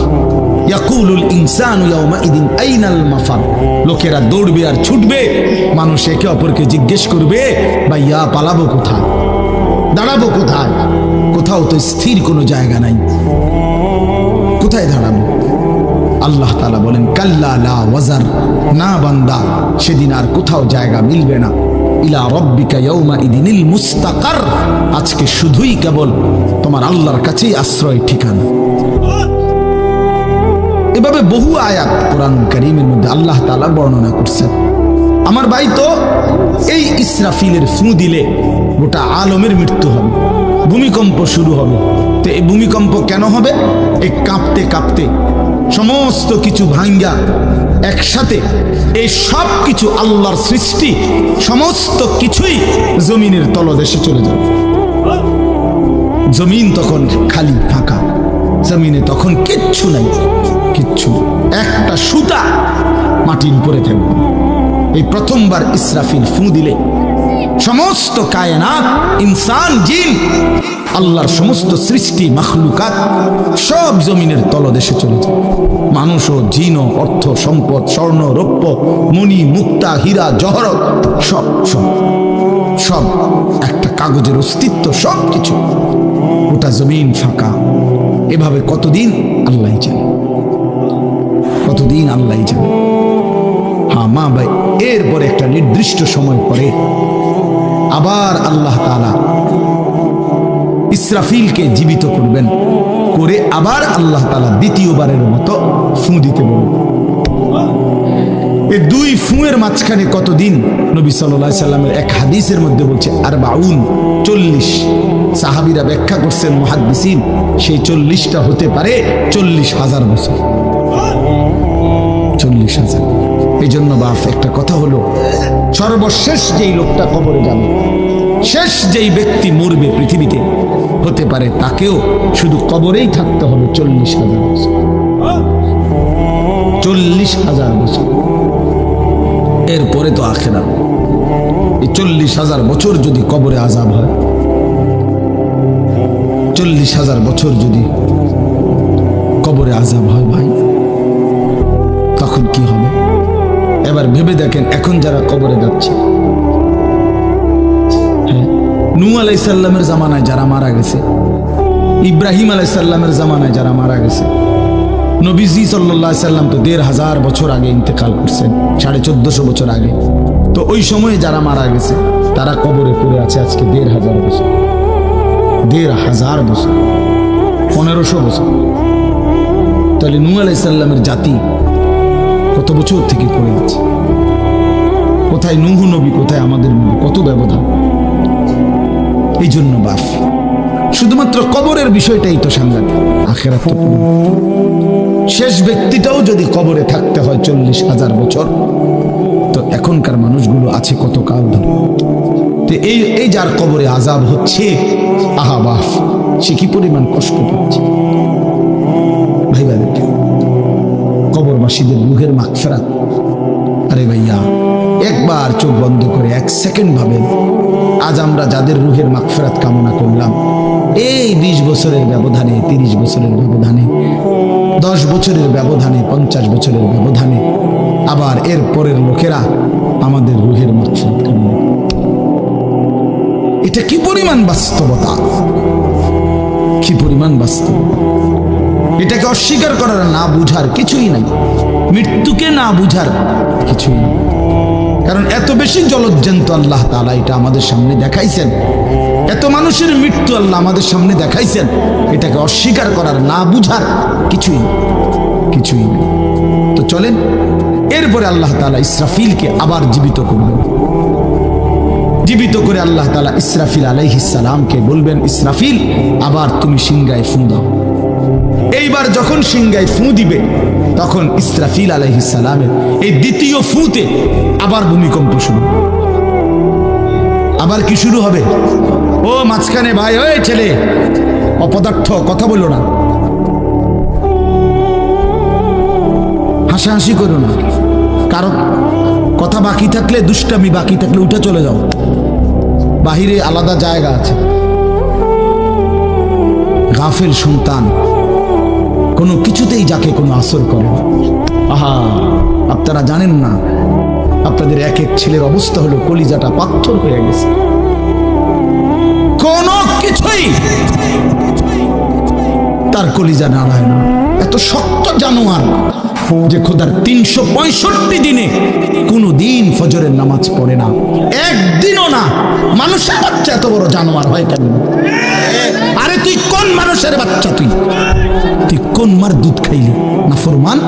ইয়াকুলুল ইনসানু ইয়াওমাইদিন আইনাল মাফার। লোকেরা দৌড়বে আর ছুটবে, মানুষ একে অপরকে জিজ্ঞেস করবে ভাইয়া পালাবো কোথায়, দাঁড়াবো কোথায়? কোথাও তো স্থির কোনো জায়গা নাই, কোথায় দাঁড়াবো? আল্লাহ তাআলা বলেন কাল্লা লা ওয়াজার, না বান্দা, সেদিন আর কোথাও জায়গা মিলবে না। ইলা রাব্বিকা ইয়াওমাইদিনিল মুস্তাকার, আজকে শুধুই কেবল তোমার আল্লাহর কাছেই আশ্রয় ঠিকানা। এভাবে বহু আয়াত কোরআনুল কারীমের মধ্যে আল্লাহ তাআলা বর্ণনা করছেন। আমার ভাই, তো এই ইসরাফিলের ফু দিলে গোটা আলমের মৃত্যু হবে, ভূমিকম্প শুরু হবে। তো এই ভূমিকম্প কেন হবে? এই কাঁপতে কাঁপতে সমস্ত কিছু ভাঙ্গা একসাথে, এই সব কিছু আল্লাহর সৃষ্টি, সমস্ত কিছুই জমিনের তলদেশে চলে যাবে। জমিন তখন খালি ফাঁকা, জমিনে তখন কিচ্ছু নাই, কিচ্ছু, একটা সুতা মাটির উপরে থাকবে। এই প্রথমবার ইসরাফিল ফু দিলে সমস্ত কায়নাত, ইনসান, জিন, আল্লাহর সমস্ত সৃষ্টি, মাখলুকাত সব জমিনের তলদেশে চলে যায়। মানুষ ও জিন ও অর্থ সম্পদ, স্বর্ণ রৌপ্য মণি মুক্তা হীরা জহরত সব সব সব একটা কাগজের অস্তিত্ব, সব কিছু, ওটা জমিন ফাঁকা। এভাবে কতদিন আল্লাহ জানে, কতদিন। কতদিন আল্লাহ জানে। হ্যাঁ মা ভাই, এরপরে একটা নির্দিষ্ট সময় পরে আবার আল্লাহ তাআলা ইসরাফিলকে জীবিত করবেন, করে আবার আল্লাহ তাআলা দ্বিতীয়বারের মতো ফু দিতে বলবেন। এই দুই ফুঁয়ের মাঝখানে কতদিন? নবী সাল্লাল্লাহু আলাইহি সাল্লামের এক হাদিসের মধ্যে বলছে 40। সাহাবীরা ব্যাখ্যা করছেন মুহাদ্দিসিন, সেই 40টা হতে পারে 40,000 বছর। 40,000। এই জন্য বাপ একটা কথা হলো, সর্বশেষ যেই লোকটা কবরে যাবে, শেষ যেই ব্যক্তি মরবে পৃথিবীতে, হতে পারে তাকেও শুধু কবরেই থাকতে হবে 40,000 বছর। 40,000 বছর। এরপরে তো আখিরাত। এই 40,000 বছর যদি কবরে আযাব হয়, 40,000 বছর যদি কবরে আযাব হয় ভাই, তখন কি হবে? এবার ভেবে দেখেন, এখন যারা কবরে যাচ্ছে, হ্যাঁ, নূহ আলাইহিস সালামের জামানায় যারা মারা গেছে, ইব্রাহিম আলাইহিস সালামের জামানায় যারা মারা গেছে, নবীজি সাল্লাল্লাহু আলাইহি সাল্লাম তো 1,500 বছর আগে ইন্তেকাল করছেন, 1450 বছর আগে। তো ওই সময়ে যারা মারা গেছে তারা কবরে পড়ে আছে আজকে 1,500 বছর, 1,500 বছর, 1500 বছর। তাহলে নূহ আলাইহিস সালামের জাতি কত বছর থেকে পড়ে আছে? কোথায় নূহ নবী, কোথায় আমাদের নবী? কত ব্যবধান! এই জন্য বাপ, শুধুমাত্র কবরের বিষয়টাই তো সাংঘাতিক, আখিরাত তো পুরো। শেষ ব্যক্তিটাও যদি কবরে থাকতে হয় 40,000 বছর, তো এখনকার মানুষগুলো আছে কত কাল ধরে। তো এই যার কবরে আযাব হচ্ছে, আহা বাপ, সে কি পরিমাণ কষ্ট পাচ্ছে ভাইবা। দেখে কবরবাসীদের রূহের মাগফিরাত। আরে ভাইয়া, একবার চোখ বন্ধ করে 1 সেকেন্ড ভাবেন, আজ আমরা যাদের রূহের মাগফিরাত কামনা করলাম, এই 20 বছরের ব্যবধানে, 30 বছরের ব্যবধানে, 10 বছরের ব্যবধানে, 50 বছরের ব্যবধানে আবার এর পরের লোকেরা আমাদের রূহের মাগফিরাত কামনা করে। এটা কি পরিমাণ বাস্তবতা, কি পরিমাণ বাস্তব! এটাকে অস্বীকার করার, না বুঝার কিছুই নাই, মৃত্যুকে না বুঝার কিছুই নেই। কারণ এত বেশি জলজ্জান্ত আল্লাহ তাআলা এটা আমাদের সামনে দেখাইছেন, এত মানুষের মৃত্যু আল্লাহ আমাদের সামনে দেখাইছেন, এটাকে অস্বীকার করার, না বুঝার কিছুই নেই, কিছুই নেই। তো চলেন, এরপরে আল্লাহ তাআলা ইসরাফিলকে আবার জীবিত করবেন। জীবিত করে আল্লাহ তাআলা ইসরাফিল আলাইহিস সালামকে বলবেন, ইসরাফিল, আবার তুমি সিংহায় ফু দাও। এইবার যখন সিংহায় ফু দিবে, তখন ইসরাফিল আলাইহিস সালামের এই দ্বিতীয় ফুতে আবার ভূমিকম্প শুরু। আবার কি শুরু হবে? ও মাঝখানে ভাই, ওই ছেলে অপদার্থ, কথা বলো না, হাসাহাসি করো না, কারো কথা বাকি থাকলে, দুষ্টামি বাকি থাকলে উঠে চলে যাও, বাহিরে আলাদা জায়গা আছে। গাফেল সন্তান কোনো কিছুতেই যাকে কোনো আসর করে না। আহা, আপনারা জানেন না, আপনাদের এক এক ছেলের অবস্থা হলো কলিজাটা পাথর হয়ে গেছে, কোনো কিছুই তার কলিজা নাড়ায় না। এত শক্ত জানোয়ার যে খোদার 365 দিনে কোনো দিন ফজরের নামাজ পড়ে না, একদিনও না। মানুষের বাচ্চা এত বড় জানোয়ার হয় কেন? আরে তুই কোন মানুষের বাচ্চা? তুই কোন মার দুধ খাইলি? না ফরমান,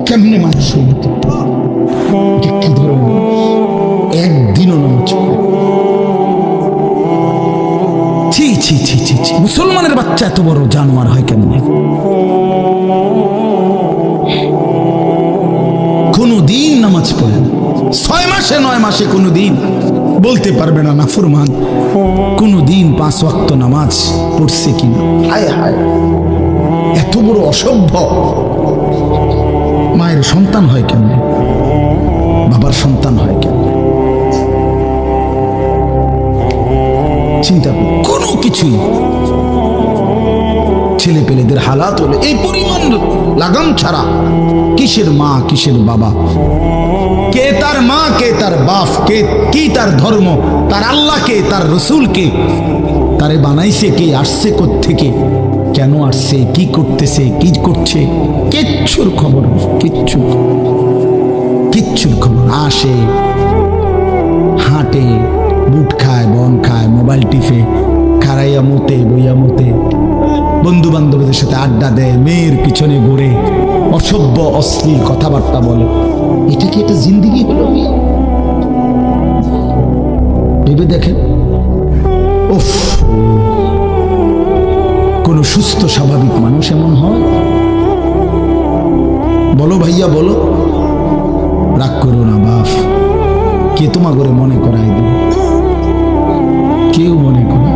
কেমনে মানুষ কি ধরনের? একদিনও নামাজ পড়ে? ছি ছি ছি ছি ছি, মুসলমানের বাচ্চা এত বড় জানোয়ার হয় কেমনে? কোনদিন নামাজ পড়ে না, 6 মাসে 9 মাসে কোনদিন বলতে পারবে না নাফরমান কোনদিন 5 ওয়াক্ত নামাজ পড়ছে কিনা। হায় হায়, এত বড় অসভ্য! মায়ের সন্তান হয় কেমনে? বাবার সন্তান হয় কেমনে? চিন্তা করুন, কোনো কিছুই ছেলে পেলেদের হালাত হলে এই পরিমাণ লাগাম ছাড়া কিসের মা কিসের বাবা, কে তার মা কে তার বাপ, কে কি তার ধর্ম, তার আল্লাহ কে, তার রসুল কে, তারে বানাইছে কে, আসছে কোত্থেকে, কেন আসছে, কি করতেছে, কি করছে, কিচ্ছুর খবর নেই, কিচ্ছুর খবর। আসে, হাঁটে, বুট খায়, বন খায়, মোবাইল টিপে, খাড়াইয়া মতে, বইয়া মতে, বন্ধু বান্ধবীদের সাথে আড্ডা দেয়, মেয়ের পিছনে ঘুরে, অসভ্য অশ্লীল কথাবার্তা বলে। এটা কি একটা জিন্দিগি হলো? ভেবে দেখেন। উফ, কোন সুস্থ স্বাভাবিক মানুষ এমন হয়? বলো ভাইয়া, বলো। রাগ করো না বাপ, কে তোমা করে মনে করাই দেবে? কেউ মনে করে।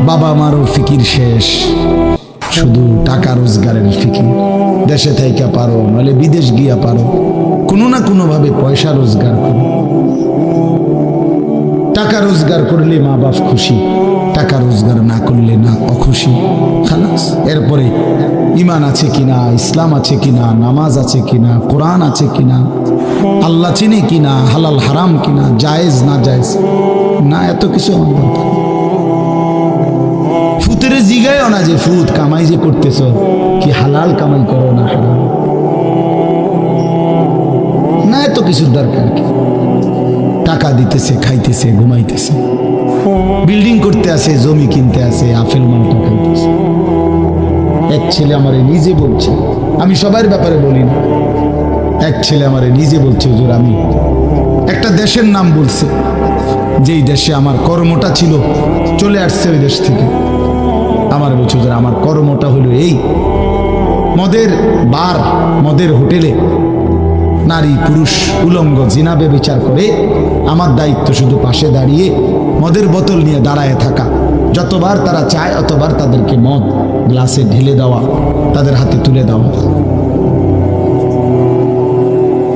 বাবা মারও ফিকির শেষ, শুধু টাকা রোজগারের ফিকির। দেশে থাইকা পারো, নইলে বিদেশ গিয়া পারো, কোনো না কোনো ভাবে পয়সা রোজগার করো। টাকা রোজগার করলে মা বাপ খুশি, টাকা রোজগার না করলে না অখুশি। খালাস। এরপরে ইমান আছে কিনা, ইসলাম আছে কিনা, নামাজ আছে কিনা, কোরআন আছে কিনা, আল্লাহ চিনে কিনা, হালাল হারাম কিনা, জায়েজ না জায়েজ না, এত কিছু আমার দরকার। ফুতের জিগায়ও না যে ফুত কামাই যে করতেছ, কি হালাল কামাই করো না হারাম না, এত কিছুর দরকার কি? টাকা দিতেছে, খাইতেছে, ঘুমাইতেছে, বিল্ডিং করতে আসে, জমি কিনতে আসে, আপেল মালটা খাইতেছে। এক ছেলে আমারে নিজে বলছে, আমি সবার ব্যাপারে বলি না, এক ছেলে আমারে নিজে বলছে, হুজুর আমি একটা দেশের নাম বলছে, যেই দেশে আমার কর্মটা ছিল, চলে আসছে ওই দেশ থেকে। আমার বলছে, হুজুর আমার কর্মটা হলো এই, মদের বার, মদের হোটেলে নারী পুরুষ উলঙ্গ জিনাবে বিচার করে, আমার দায়িত্ব শুধু পাশে দাঁড়িয়ে মদের বোতল নিয়ে দাঁড়ায় থাকা। যতবার তারা চায় অতবার তাদেরকে মদ গ্লাসে ঢেলে দেওয়া, তাদের হাতে তুলে দেওয়া।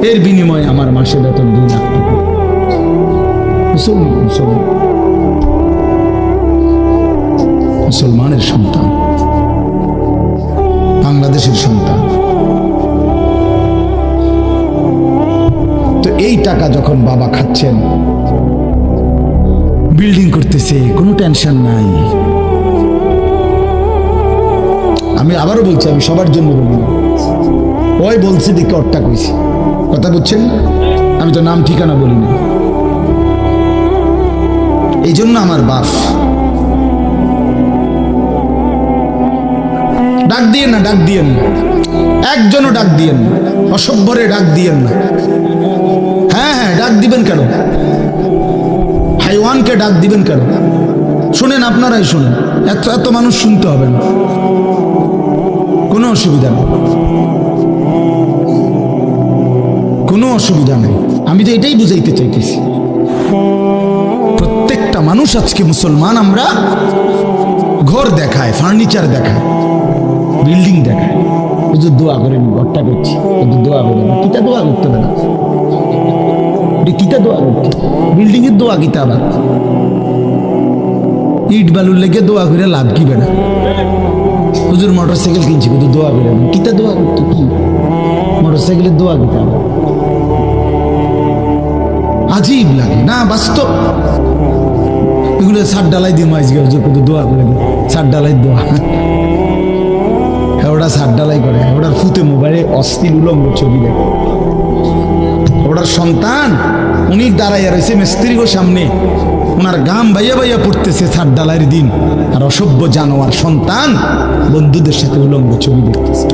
এর বিনিময়ে আমার মাসে বেতন 2 লাখ টাকা। মুসলমানের সন্তান, বাংলাদেশের সন্তান। তো এই টাকা যখন বাবা খাচ্ছেন, বিল্ডিং করতেছে, কোনো টেনশন নাই। আমি আবারও বলছি, আমি সবার জন্য বলি না, ওই বলছি দিকে অট্টা কইছি, কথা বুঝছেন? আমি তো নাম ঠিকানা বলি না। এই জন্য আমার বাপ, ডাক দিয়েন না, ডাক দিয়েন না, একজনও ডাক দিয়েন না, অসভ্যরে ডাক দিয়েন না। হ্যাঁ হ্যাঁ, ডাক দিবেন কেন? হাইওয়ানকে ডাক দিবেন কেন? শুনেন, আপনারাই শুনেন, এত এত মানুষ শুনতে হবে না, কোনো অসুবিধা নেই, কোনো অসুবিধা নেই। আমি তো এটাই বুঝাইতে চাইতেছি, প্রত্যেকটা মানুষ আজকে মুসলমান। আমরা ঘর দেখায়, ফার্নিচার দেখায়, বিল্ডিং দেখায়, হুজুর দোয়া করেন, ঘরটা করছি, দোয়া করেন। কিতা দোয়া করতে হবে না, কিতা দোয়া করতে, বিল্ডিং এর দোয়া কিতা? আবার ইট বালুর লেগে দোয়া করে লাভ কি বেড়া? হুজুর মোটরসাইকেল কিনছি, কিন্তু দোয়া করে কিতা দোয়া করতে? কি মোটরসাইকেলের দোয়া কিতা? আজীব লাগে না? বাস্তব এগুলো ছাদ ডালাই দিয়ে মাইজ গে, হুজুর কিন্তু দোয়া করে দেয়, ছাদ ডালাই দোয়া। ওটা ছাদ ডালাই করে, ওটার ফুতে মোবাইলে অস্থির উলঙ্গ ছবি দেখে। ওটার সন্তান উনি দাঁড়াইয়া রয়েছে মিস্ত্রির সামনে, ওনার গাম বাইয়া বাইয়া পড়তেছে ছাদ ডালাইয়ের দিন, আর অসভ্য জানোয়ার সন্তান বন্ধুদের সাথে উলঙ্গ ছবি দেখতেছে।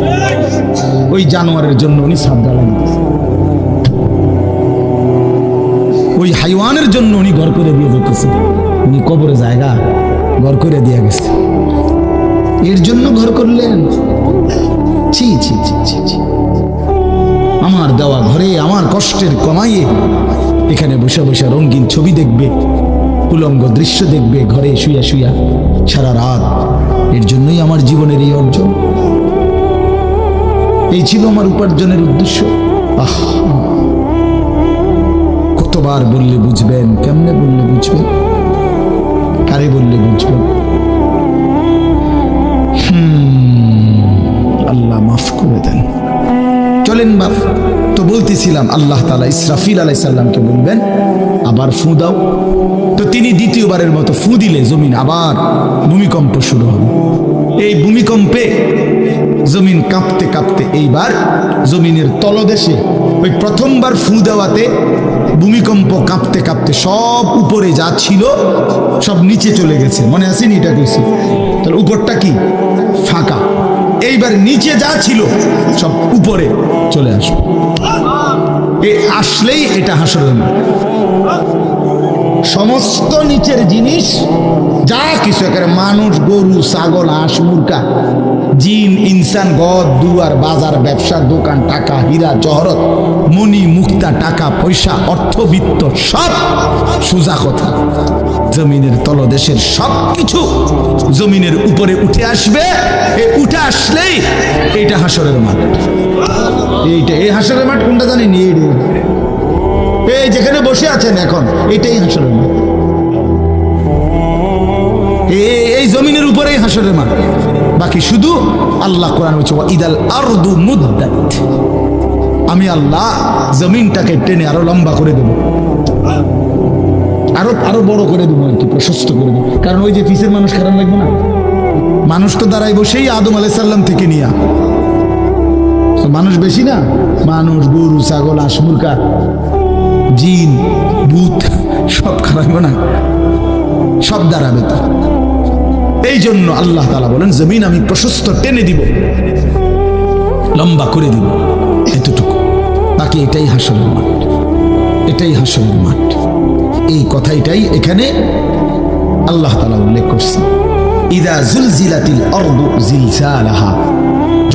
ওই জানোয়ারের জন্য উনি ছাদ ডালাই দিতেছে, ওই হাইওয়ানের জন্য উনি ঘর করে দিয়ে যেতেছে। উনি কবরে জায়গা ঘর করে দিয়ে গেছে, এর জন্য ঘর করলেন? ছি ছি ছি ছি ছি। আমার দেওয়া ঘরে আমার কষ্টের কমাইয়ে এখানে বসে বসে রঙিন ছবি দেখবে, উলঙ্গ দৃশ্য দেখবে ঘরে শুয়া শুয়া সারা রাত। এর জন্যই আমার জীবনের এই অর্জন, এই ছিল আমার উপার্জনের উদ্দেশ্য। আহ, কতবার বললে বুঝবেন? কেমনে বললে বুঝবেন? কারে বললে বুঝবেন? আল্লাহ মাফ করে দেন। চলেন বাপ, তবু বলতেছিলাম আল্লাহ তাআলা ইসরাফিল আলাইহিস সালামকে বলবেন আবার ফু দাও, তো তিনি দ্বিতীয়বারের মতো ফু দিলে জমিন আবার ভূমিকম্প শুরু হবে। এই ভূমিকম্পে জমিন কাঁপতে কাঁপতে এইবার জমিনের তলদেশে ওই প্রথমবার ফু দেওয়াতে ভূমিকম্প কাঁপতে কাঁপতে সব উপরে যা ছিল সব নিচে চলে গেছে। মনে আসেনি এটা কইছি? তাহলে উপরটা কি ফাঁকা, এইবার নিচে যা ছিল সব উপরে চলে আসবে। এই আসলেই এটা হাসরের মাঠ। সমস্ত নিচের জিনিস যা কিছু একেবারে মানুষ, গরু, ছাগল, হাঁস, মুরগা, জিন, ইনসান, গদ, দুয়ার, বাজার, ব্যবসা, দোকান, টাকা, হীরা, জহরত, মণি, মুক্তা, টাকা পয়সা, অর্থবিত্ত সব সোজা কথা জমিনের তলদেশের সব কিছু জমিনের উপরে উঠে আসবে। এই উঠে আসলেই এইটা হাসরের মাঠ। এইটা এই হাসরের মাঠ কোনটা জানেন? এই যেখানে বসে আছেন এখন এটাই হাসরের মাঠ। এই জমিনের উপরেই হাসরের মাঠ। বাকি শুধু আল্লাহ কোরআন বলছে ইদাল আরদু মুদ্দাত, আমি আল্লাহ জমিনটাকে টেনে আরো লম্বা করে দেব, আরো বড় করে দেবো, আর কি প্রশস্ত করে দেবো। কারণ ওই যে পিসের মানুষ খারাপ লাগবে না? মানুষ তো দাঁড়াই বসেই আদম আলাইহিস সালাম থেকে নিয়া, মানুষ বেশি না? মানুষ, গরু, ছাগল, হাঁস, মুরগা, জিন, ভূত সব খারাপ না, সব দাঁড়াবে তো। এই জন্য আল্লাহ তাআলা বলেন জমিন আমি প্রশস্ত টেনে দিব, লম্বা করে দিব, এতটুকু। বাকি এটাই হাসরের মাঠ, এটাই হাসরের মাঠ। এই কথাটাই এখানে আল্লাহ তাআলা উল্লেখ করছেন। ইদা জুলজিলাতিল আরদু জিলজালাহা,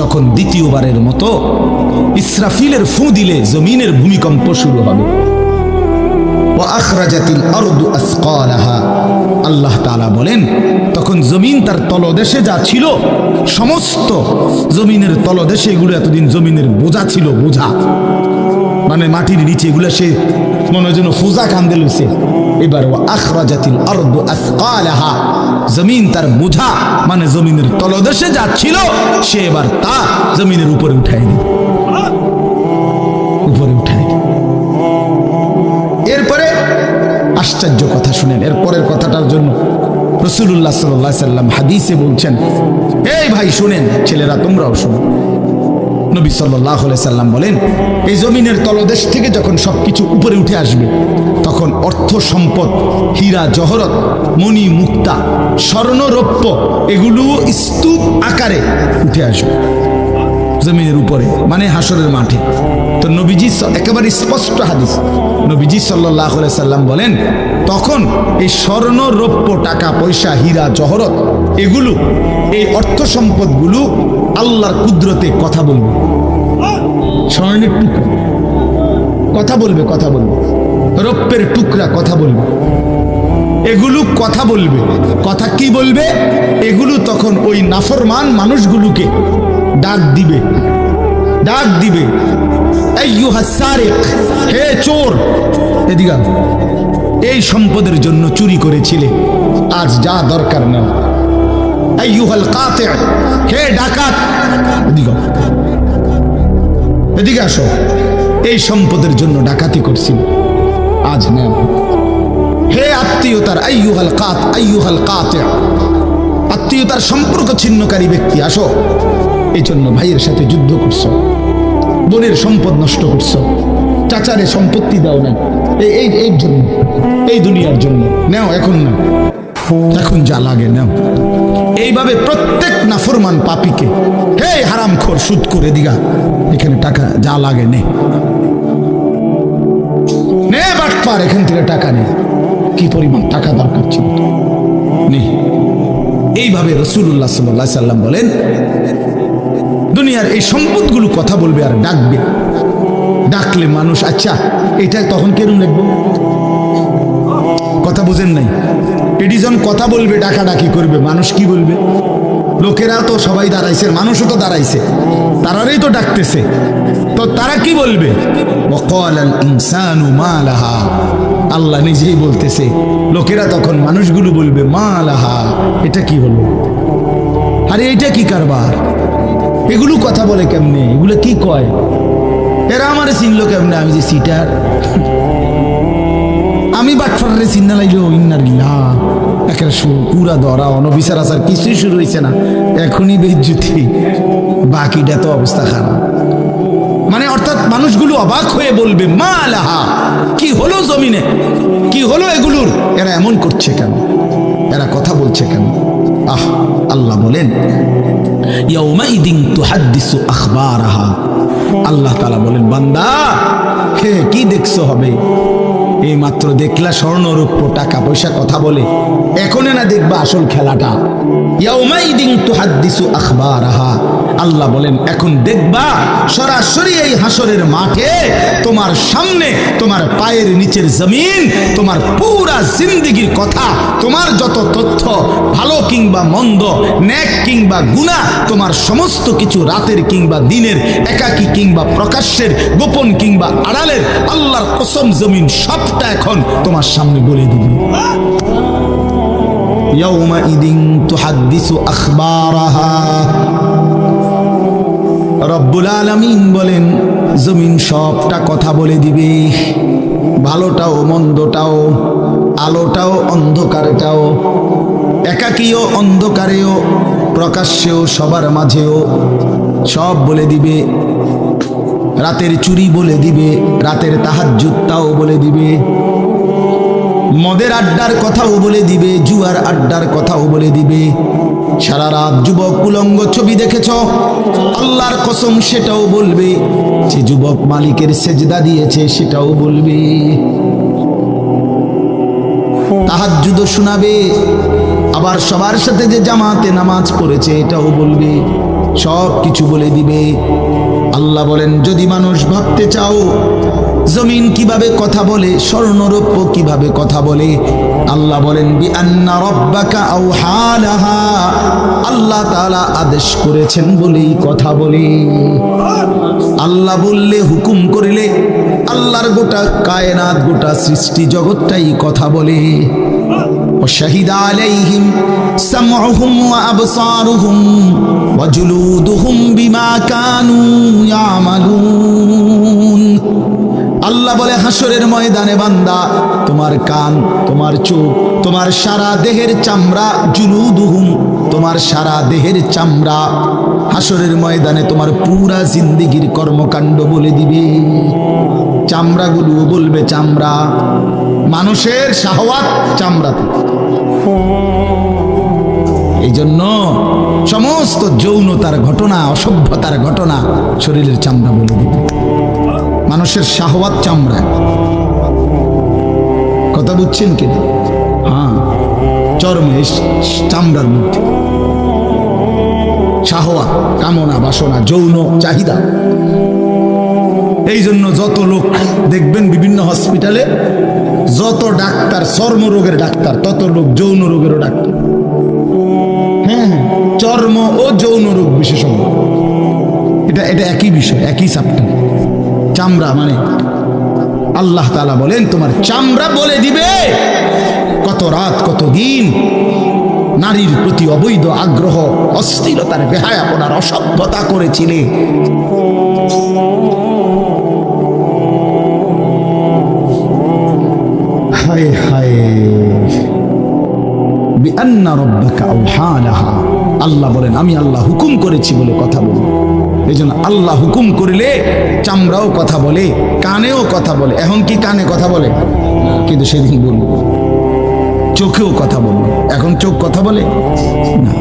যখন দ্বিতীয়বারের মতো ইসরাফিলের ফু দিলে জমিনের ভূমিকম্প শুরু হবে। ওয়া আখরাজাতিল আরদু আসকালাহা, আল্লাহ তাআলা বলেন তখন জমিন তার তলদেশে যা ছিল সমস্ত জমিনের তলদেশে, এগুলো এতদিন জমিনের বোঝা ছিল, বোঝা মানে মাটির নিচে, এগুলো সে মনে হয় যেন ফুজা কান্দে লইছে। এবার ওয়া আখরাজাতিল আরদু আসকালাহা, জমিন তার বোঝা মানে জমিনের তলদেশে যা ছিল সে এবার তা জমিনের উপরে উঠায় দিবে, উপরে উঠায় দিবে। এরপরে আশ্চর্য কথা শুনেন, এরপরের কথাটার জন্য রাসূলুল্লাহ সাল্লাল্লাহু আলাইহি সাল্লাম হাদিসে বলছেন, এই ভাই শুনেন, ছেলেরা তোমরাও শোনো। নবী সাল্লাল্লাহু আলাইহি সাল্লাম বলেন এই জমিনের তলদেশ থেকে যখন সবকিছু উপরে উঠে আসবে তখন অর্থ সম্পদ, হীরা জহরত, মণি মুক্তা, স্বর্ণ রৌপ্য এগুলো স্তূপ আকারে উঠে আসবে জমিনের উপরে, মানে হাসরের মাঠে। তো নবীজি একেবারে স্পষ্ট হাদিস, নবীজি সাল্লাল্লাহু আলাইহি সাল্লাম বলেন তখন এই স্বর্ণ রৌপ্য, টাকা পয়সা, হীরা জহরত এগুলো, এই অর্থ সম্পদগুলো আল্লাহর কুদরতে কথা বলবে। স্বর্ণের টুকরা কথা বলবে, কথা বলবে, রৌপ্যের টুকরা কথা বলবে, এগুলো কথা বলবে। কথা কি বলবে? এগুলো তখন ওই নাফরমান মানুষগুলোকে ডাক দিবে, ডাক দিবে, আইয়ুহাস সারিক, হে চোর, এদিকে এই সম্পদের জন্য চুরি করেছিলে, আজ যা দরকার নাও। আইয়ুহাল কাতি', হে ডাকাত, এদিকে এদিকে আসো, এই সম্পদের জন্য ডাকাতি করছিল, আজ নাও। হে আত্মীয়তার, আইয়ুহাল কাতি', আত্মীয়তার সম্পর্ক ছিন্নকারী ব্যক্তি আসো, এই জন্য ভাইয়ের সাথে যুদ্ধ করছো, বোনের সম্পদ নষ্ট করছো, চাচারে সম্পত্তি দাও না, এই জন্য, এই দুনিয়ার জন্য নাও, এখন না, এখন যা লাগে নাও। এইভাবে প্রত্যেক নাফরমান পাপীকে, হে হারামখোর, সুদ করে দিগা, এখানে টাকা যা লাগে নে, নে বাটপার, এখান থেকে টাকা নে, কি পরিমাণ টাকা দরকার ছিল নে। এইভাবে রাসূলুল্লাহ সাল্লাল্লাহু আলাইহি সাল্লাম বলেন দুনিয়ার এই সম্পদগুলো কথা বলবে আর ডাকবে। ডাকলে মানুষ, আচ্ছা এটা তখন কেন লিখবো? কথা বুঝেন নাই? এডিজন কথা বলবে, ডাকাডাকি করবে, মানুষ কি বলবে? লোকেরা তো সবাই দাঁড়াইছে, মানুষও তো দাঁড়াইছে, তারারই তো ডাকতেছে, তো তারা কি বলবে? ওয়াকালাল ইনসানু মা লাহা, আল্লাহ নিজেই বলতেছে, লোকেরা তখন মানুষগুলো বলবে মা লাহা, এটা কি হলো? আরে এটা কি কারবার? এগুলো কথা বলে কেমনে? এগুলো কি কয়? এরা আমার চিনলো কেমনে? আমি যে সিটার, আমি বাটফারে চিন্না লাগলো ইন্নারিল্লাহ একের পুরা ধরা অনবিচার আচার কিছুই শুরু হয়েছে না, এখনই বেজ্জুতি, বাকিটা তো অবস্থা খারাপ। মানে অর্থাৎ মানুষগুলো অবাক হয়ে বলবে মা লাহা, কি হলো জমিনে, কি হলো এগুলোর, এরা এমন করছে কেন, এরা কথা বলছে কেন? আহ, আল্লাহ বলেন ইয়াউমাইদিন তুহাদ্দিসু আখবারাহা, আল্লাহ তাআলা বলেন বান্দা হে কি দেখছো হবে, এই মাত্র দেখলা স্বর্ণ রূপ্য টাকা পয়সা কথা বলে, এখন না দেখবা আসল খেলাটা। ইয়াউমাইদিন তুহাদ্দিসু আখবারাহা, আল্লাহ বলেন এখন দেখবা সরাসরি এই হাসরের মাঠে তোমার সামনে তোমার পায়ের নিচের জমিন তোমার পুরা জিন্দেগির কথা, তোমার যত তথ্য ভালো কিংবা মন্দ, নেক কিংবা গুনাহ, তোমার সমস্ত কিছু রাতের কিংবা দিনের, একাকী কিংবা প্রকাশ্যের, গোপন কিংবা আড়ালের, আল্লাহর কসম জমিন সবটা এখন তোমার সামনে বলে দিবে। ইয়াউমাইদিন তুহাদ্দিসু আখবারাহা, রব্বুল আলামিন বলেন জমিন সবটা কথা বলে দিবে, ভালোটাও মন্দটাও, আলোটাও অন্ধকারটাও, একাকীও অন্ধকারেও, প্রকাশ্যেও সবার মাঝেও সব বলে দিবে। রাতের চুরি বলে দিবে, রাতের তাহাজ্জুদটাও বলে দিবে, মদের আড্ডার কথাও বলে দিবে, জুয়ার আড্ডার কথাও বলে দিবে। সারা রাত যুবক উলঙ্গ ছবি দেখেছ, আল্লাহর কসম সেটাও বলবে। যে যুবক মালিকের সেজদা দিয়েছে সেটাও বলবে। তাহাজ্জুদও শোনাবে, আবার সবার সাথে যে জামাতে নামাজ পড়েছে এটাও বলবে, সব কিছু বলে দিবে। আল্লাহ বলেন যদি মানুষ ভাবতে চাও জমিন কিভাবে কথা বলে, স্বর্ণরৌপ্য কিভাবে কথা বলে, আল্লাহ বলেন বিআন্না রাব্বাকা আওহা লাহা, আল্লাহ তাআলা আদেশ করেছেন বলেই কথা বলে। আল্লাহ বললে, হুকুম করিলে আল্লাহর গোটা কায়নাত, গোটা সৃষ্টি জগৎটাই কথা বলে। وشهد عليهم سمعهم وأبصارهم وجلودهم بما كانوا يعملون। আল্লাহ বলে হাসরের ময়দানে বান্দা তোমার কান, তোমার চোখ, তোমার সারা দেহের চামড়া, জুলুদুহুম তোমার সারা দেহের চামড়া, হাসরের ময়দানে তোমার পুরা জিন্দেগির কর্মকাণ্ড বলে দিবে। চামড়াগুলো বলবে, চামড়া মানুষের শাহওয়াত চামড়াতে। এই জন্য সমস্ত যৌনতার ঘটনা, অসভ্যতার ঘটনা শরীরের চামড়া বলে দিবে। মানুষের শাহওয়াত চামড়া, কথা বুঝছেন কিনা? হ্যাঁ, চর্মে চামড়ার মধ্যে শাহওয়াত, কামনা বাসনা, যৌন চাহিদা। এই জন্য যত লোক দেখবেন বিভিন্ন হসপিটালে, যত ডাক্তার চর্মরোগের ডাক্তার, তত লোক যৌন রোগেরও ডাক্তার। হ্যাঁ, চর্ম ও যৌন রোগ বিশেষজ্ঞ, এটা একই বিষয়, একই চ্যাপ্টার। চামড়া মানে আল্লাহ তাআলা বলেন তোমার চামড়া বলে দিবে কত রাত কত দিন নারীর প্রতি অবৈধ আগ্রহ, অস্থিরতার, বেহায়াপনার, অসভ্যতা করেছিলে। হায় হায়, বিআন্না রাব্বাকা আওহা লাহা, আল্লাহ বলেন আমি আল্লাহ হুকুম করেছি বলে কথা বলি। এই জন্য আল্লাহ হুকুম করিলে চামড়াও কথা বলে, কানেও কথা বলে। এখন কি কানে কথা বলে? কিন্তু সেদিন বলল চোখেও কথা বলল। এখন চোখ কথা বলে না,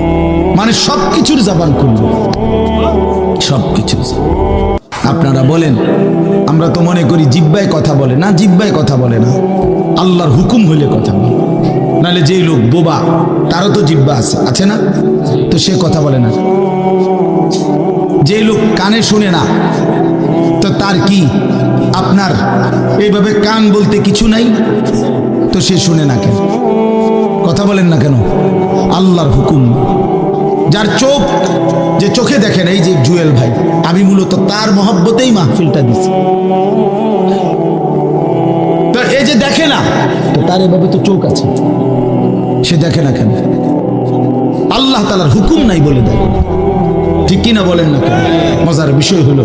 মানে সব কিছুর জবান খুলল, সব কিছু। আপনারা বলেন আমরা তো মনে করি জিহ্বায় কথা বলে না, জিহ্বায় কথা বলে না, আল্লাহর হুকুম হইলে কথা বলে। নাহলে যেই লোক বোবা তারও তো জিহ্বা আছে না, তো সে কথা বলে না। যে লোক কানে শুনে না, তো তার কি আপনার এইভাবে কান বলতে কিছু নাই, তো সে শুনে না কেন, কথা বলেন না কেন? আল্লাহর হুকুম। যার চোখ, যে চোখে দেখেন, এই যে জুয়েল ভাই, আমি মূলত তার মহব্বতেই মাহফিলটা দিছি। তো এই যে দেখে না, তো তার এভাবে তো চোখ আছে, সে দেখে না কেন? আল্লাহ তাআলার হুকুম নাই বলে দেখে। ঠিক কিনা বলেন না? মজার বিষয় হলো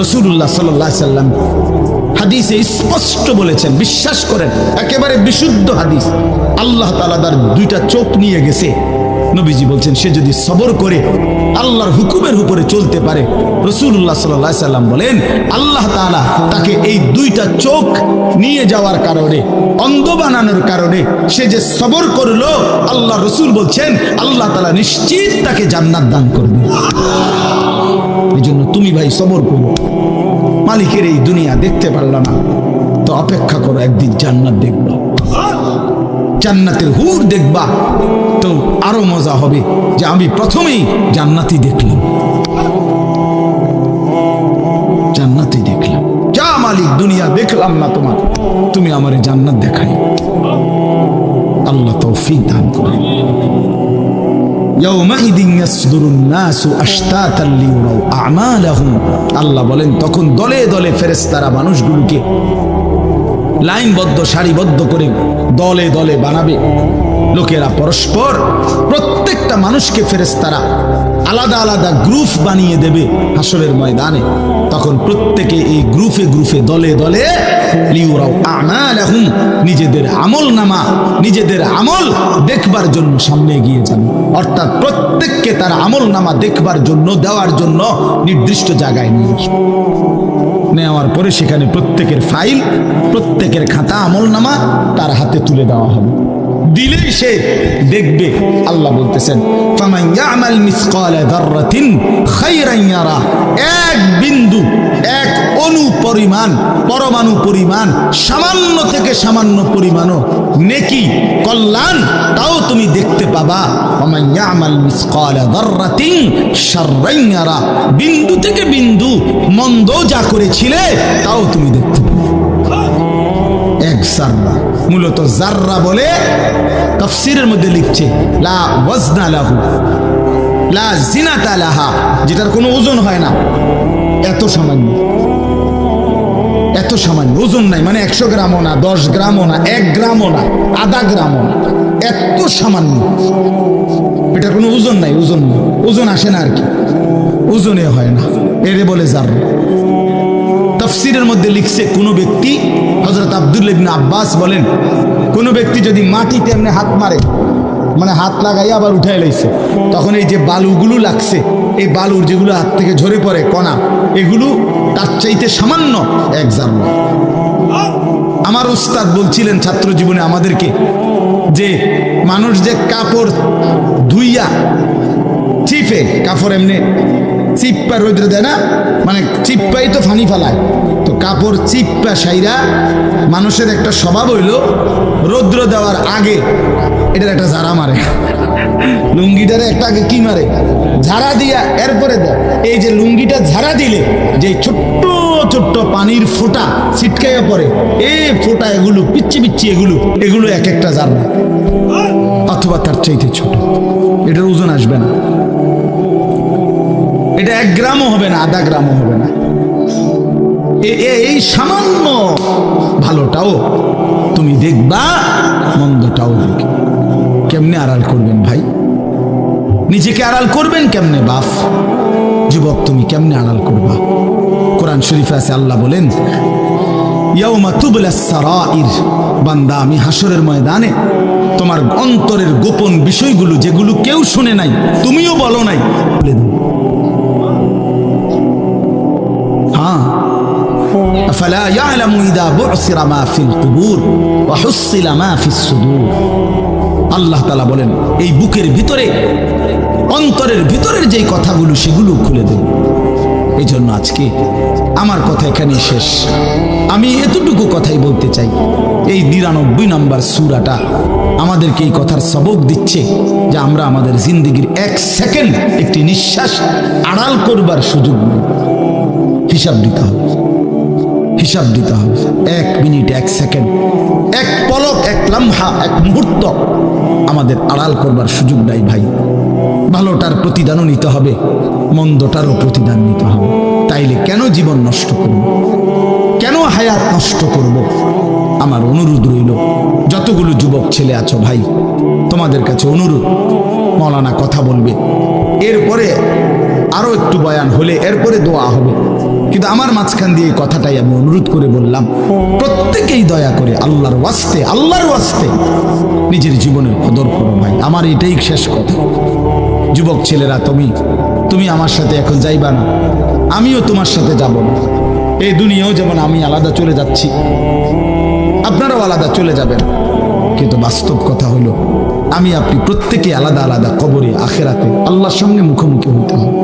রাসূলুল্লাহ সাল্লাল্লাহু আলাইহি সাল্লাম হাদিসে স্পষ্ট বলেছেন, বিশ্বাস করেন, একেবারে বিশুদ্ধ হাদিস। আল্লাহ তাআলা তার দুইটা চোখ নিয়ে গেছে। নবীজি বলছেন, সে যদি সবর করে আল্লাহর হুকুমের উপরে চলতে পারে, রাসূলুল্লাহ সাল্লাল্লাহু আলাইহি সাল্লাম বলেন আল্লাহ তাআলা তাকে এই দুইটা চোখ নিয়ে যাওয়ার কারণে, অন্ধ বানানোর কারণে সে যে সবর করলো, আল্লাহ রাসূল বলছেন আল্লাহ তাআলা নিশ্চিত তাকে জান্নাত দান করবে। এই জন্য তুমি ভাই সবর করো। মালিকের এই দুনিয়া দেখতে পারল না তো অপেক্ষা করো, একদিন জান্নাত দেখবা, জান্নাতের হুর দেখবা, তো আরো মজা হবে যে আমি প্রথমেই জান্নাতই দেখলাম, জান্নাতই দেখলাম। যা মালিক, দুনিয়া দেখলাম না তোমার, তুমি আমারে জান্নাত দেখাই। আল্লাহ তৌফিক দান করেন। আল্লাহ বলেন তখন দলে দলে ফেরেশতারা মানুষগুলোকে লাইনবদ্ধ সারিবদ্ধ করে দলে দলে বানাবে। লোকেরা পরস্পর, প্রত্যেকটা মানুষকে ফেরেশতারা আলাদা আলাদা গ্রুপ বানিয়ে দেবে হাসরের ময়দানে। তখন প্রত্যেকে এই গ্রুপে গ্রুপে দলে দলে লিউরাউ আমালাহুম, নিজেদের আমল নামা, নিজেদের আমল দেখবার জন্য সামনে এগিয়ে যাবে। অর্থাৎ প্রত্যেককে তার আমল নামা দেখবার জন্য, দেওয়ার জন্য নির্দিষ্ট জায়গায় নিয়ে আসবে। নেওয়ার পরে সেখানে প্রত্যেকের ফাইল, প্রত্যেকের খাতা আমল নামা তার হাতে তুলে দেওয়া হবে। দিলেই সে দেখবে। আল্লাহ বলতেছেন ফামান ইয়ামাল মিসকালা যাররাতিন খায়রান ইয়ারা, এক বিন্দু, এক অণু পরিমাণ, পরমাণু পরিমাণ, সামান্য থেকে সামান্য পরিমাণও নেকি, কল্যাণ, তাও তুমি দেখতে পাবা। ফামান ইয়ামাল মিসকালা যাররাতিন শাররান ইয়ারা, বিন্দু থেকে বিন্দু মন্দ যা করেছিলে তাও তুমি দেখতে পাবে। এক জাররা, মূলত জাররা বলে তাফসীরের মধ্যে লিখছে লা ওয়াজনা লাহু লা জিনাতা লাহা, যেটার কোনো ওজন হয় না, এত সামান্য, এত সামান্য, ওজন নাই, মানে 100 গ্রামও না, 10 গ্রামও না, 1 গ্রামও না, আধা গ্রামও না, এত সামান্য, এটা কোনো ওজন নাই, ওজন নেই, ওজন আসে না আর কি, ওজনে হয় না, এরে বলে জাররা। তাফসীরের মধ্যে লিখছে কোন ব্যক্তি, হযরত আব্দুল্লাহ ইবনে আব্বাস বলেন, কোন ব্যক্তি যদি মাটিতে এমনি হাত মারে, মানে হাত লাগাইয়া আবার উঠাই লাইছে, তখন এই যে বালুগুলো লাগছে, এই বালুর যেগুলো হাত থেকে ঝরে পড়ে কণা, এগুলো তার চাইতে সামান্য এক জাররা। আমার উস্তাদ বলছিলেন ছাত্র জীবনে আমাদেরকে যে মানুষ যে কাপড় ধুইয়া চিপে, কাপড় এমনি চিপ্পা রোদ্রে দেয় না, মানে চিপ্পাই তো ফানি ফালায়, তো কাপড় চিপ্পা সাইরা মানুষের একটা স্বভাব হইল রৌদ্র দেওয়ার আগে এটার একটা ঝাড়া মারে, লুঙ্গিটারে একটা আগে কি মারে, ঝাড়া দিয়া এরপরে দেয়। এই যে লুঙ্গিটা ঝাড়া দিলে যে ছোট্ট ছোট্ট পানির ফোঁটা ছিটকাইয়া পড়ে, এই ফোঁটা এগুলো পিচ্ছি পিচ্ছি, এগুলো এক একটা ঝাড়া, অথবা তার চাইতে ছোট, এটার ওজন আসবে না, এটা 1 গ্রামও হবে না, আধা গ্রামও হবে না। এই সামান্য ভালোটাও তুমি দেখবা, মন্দটাও দেখবে। কেমনে আড়াল করবেন ভাই? নিজেকে আড়াল করবেন কেমনে বাপ? যুবক তুমি কেমনে আড়াল করবা? কোরআন শরীফে আছে, আল্লাহ বলেন ইয়াউমা তুবলাস সারাইর, বান্দা আমি হাসরের ময়দানে তোমার অন্তরের গোপন বিষয়গুলো, যেগুলো কেউ শুনে নাই, তুমিও বলো নাই, বলে দেব। أفلا يعلم إذا بعثر ما في القبور وحصل ما في الصدور। আল্লাহ তাআলা বলেন এই বুকের ভিতরে, অন্তরের ভিতরের যেই কথাগুলো, সেগুলো খুলে দেব। এই জন্য আজকে আমার কথা এখানে শেষ। আমি এতটুকু কথাই বলতে চাই, এই 99 নম্বর সূরাটা আমাদেরকে এই কথার সবক দিচ্ছে যে আমরা আমাদের জিন্দেগির 1 সেকেন্ড, একটি নিঃশ্বাস আড়াল করবার সুযোগ নেই। হিসাব দিতে হবে, হিসাব দিতে হবে। 1 মিনিট, 1 সেকেন্ড, 1 পলক, 1 লম্হা, 1 মুহূর্ত আমাদের আড়াল করবার সুযোগ নাই ভাই। ভালোটার প্রতিদানও নিতে হবে, মন্দটারও প্রতিদান নিতে হবে। তাইলে কেন জীবন নষ্ট করব? কেন হায়াত নষ্ট করব? আমার অনুরোধ রইল, যতগুলো যুবক ছেলে আছো ভাই, তোমাদের কাছে অনুরোধ, মৌলানা কথা বলবে, এরপরে আরো একটু বয়ান হলে এরপরে দোয়া হবে, কিন্তু আমার মাঝখান দিয়ে এই কথাটাই আমি অনুরোধ করে বললাম, প্রত্যেকেই দয়া করে আল্লাহর ওয়াস্তে নিজের জীবনের কদর করো ভাই। আমার এটাই শেষ কথা। যুবক ছেলেরা, তুমি আমার সাথে এখন যাইবা না, আমিও তোমার সাথে যাব না। এই দুনিয়াও যেমন আমি আলাদা চলে যাচ্ছি, আপনারাও আলাদা চলে যাবেন, কিন্তু বাস্তব কথা হলো আমি আপনি প্রত্যেকে আলাদা আলাদা কবরে আখেরাতে আল্লাহর সঙ্গে মুখোমুখি হইতে হবে।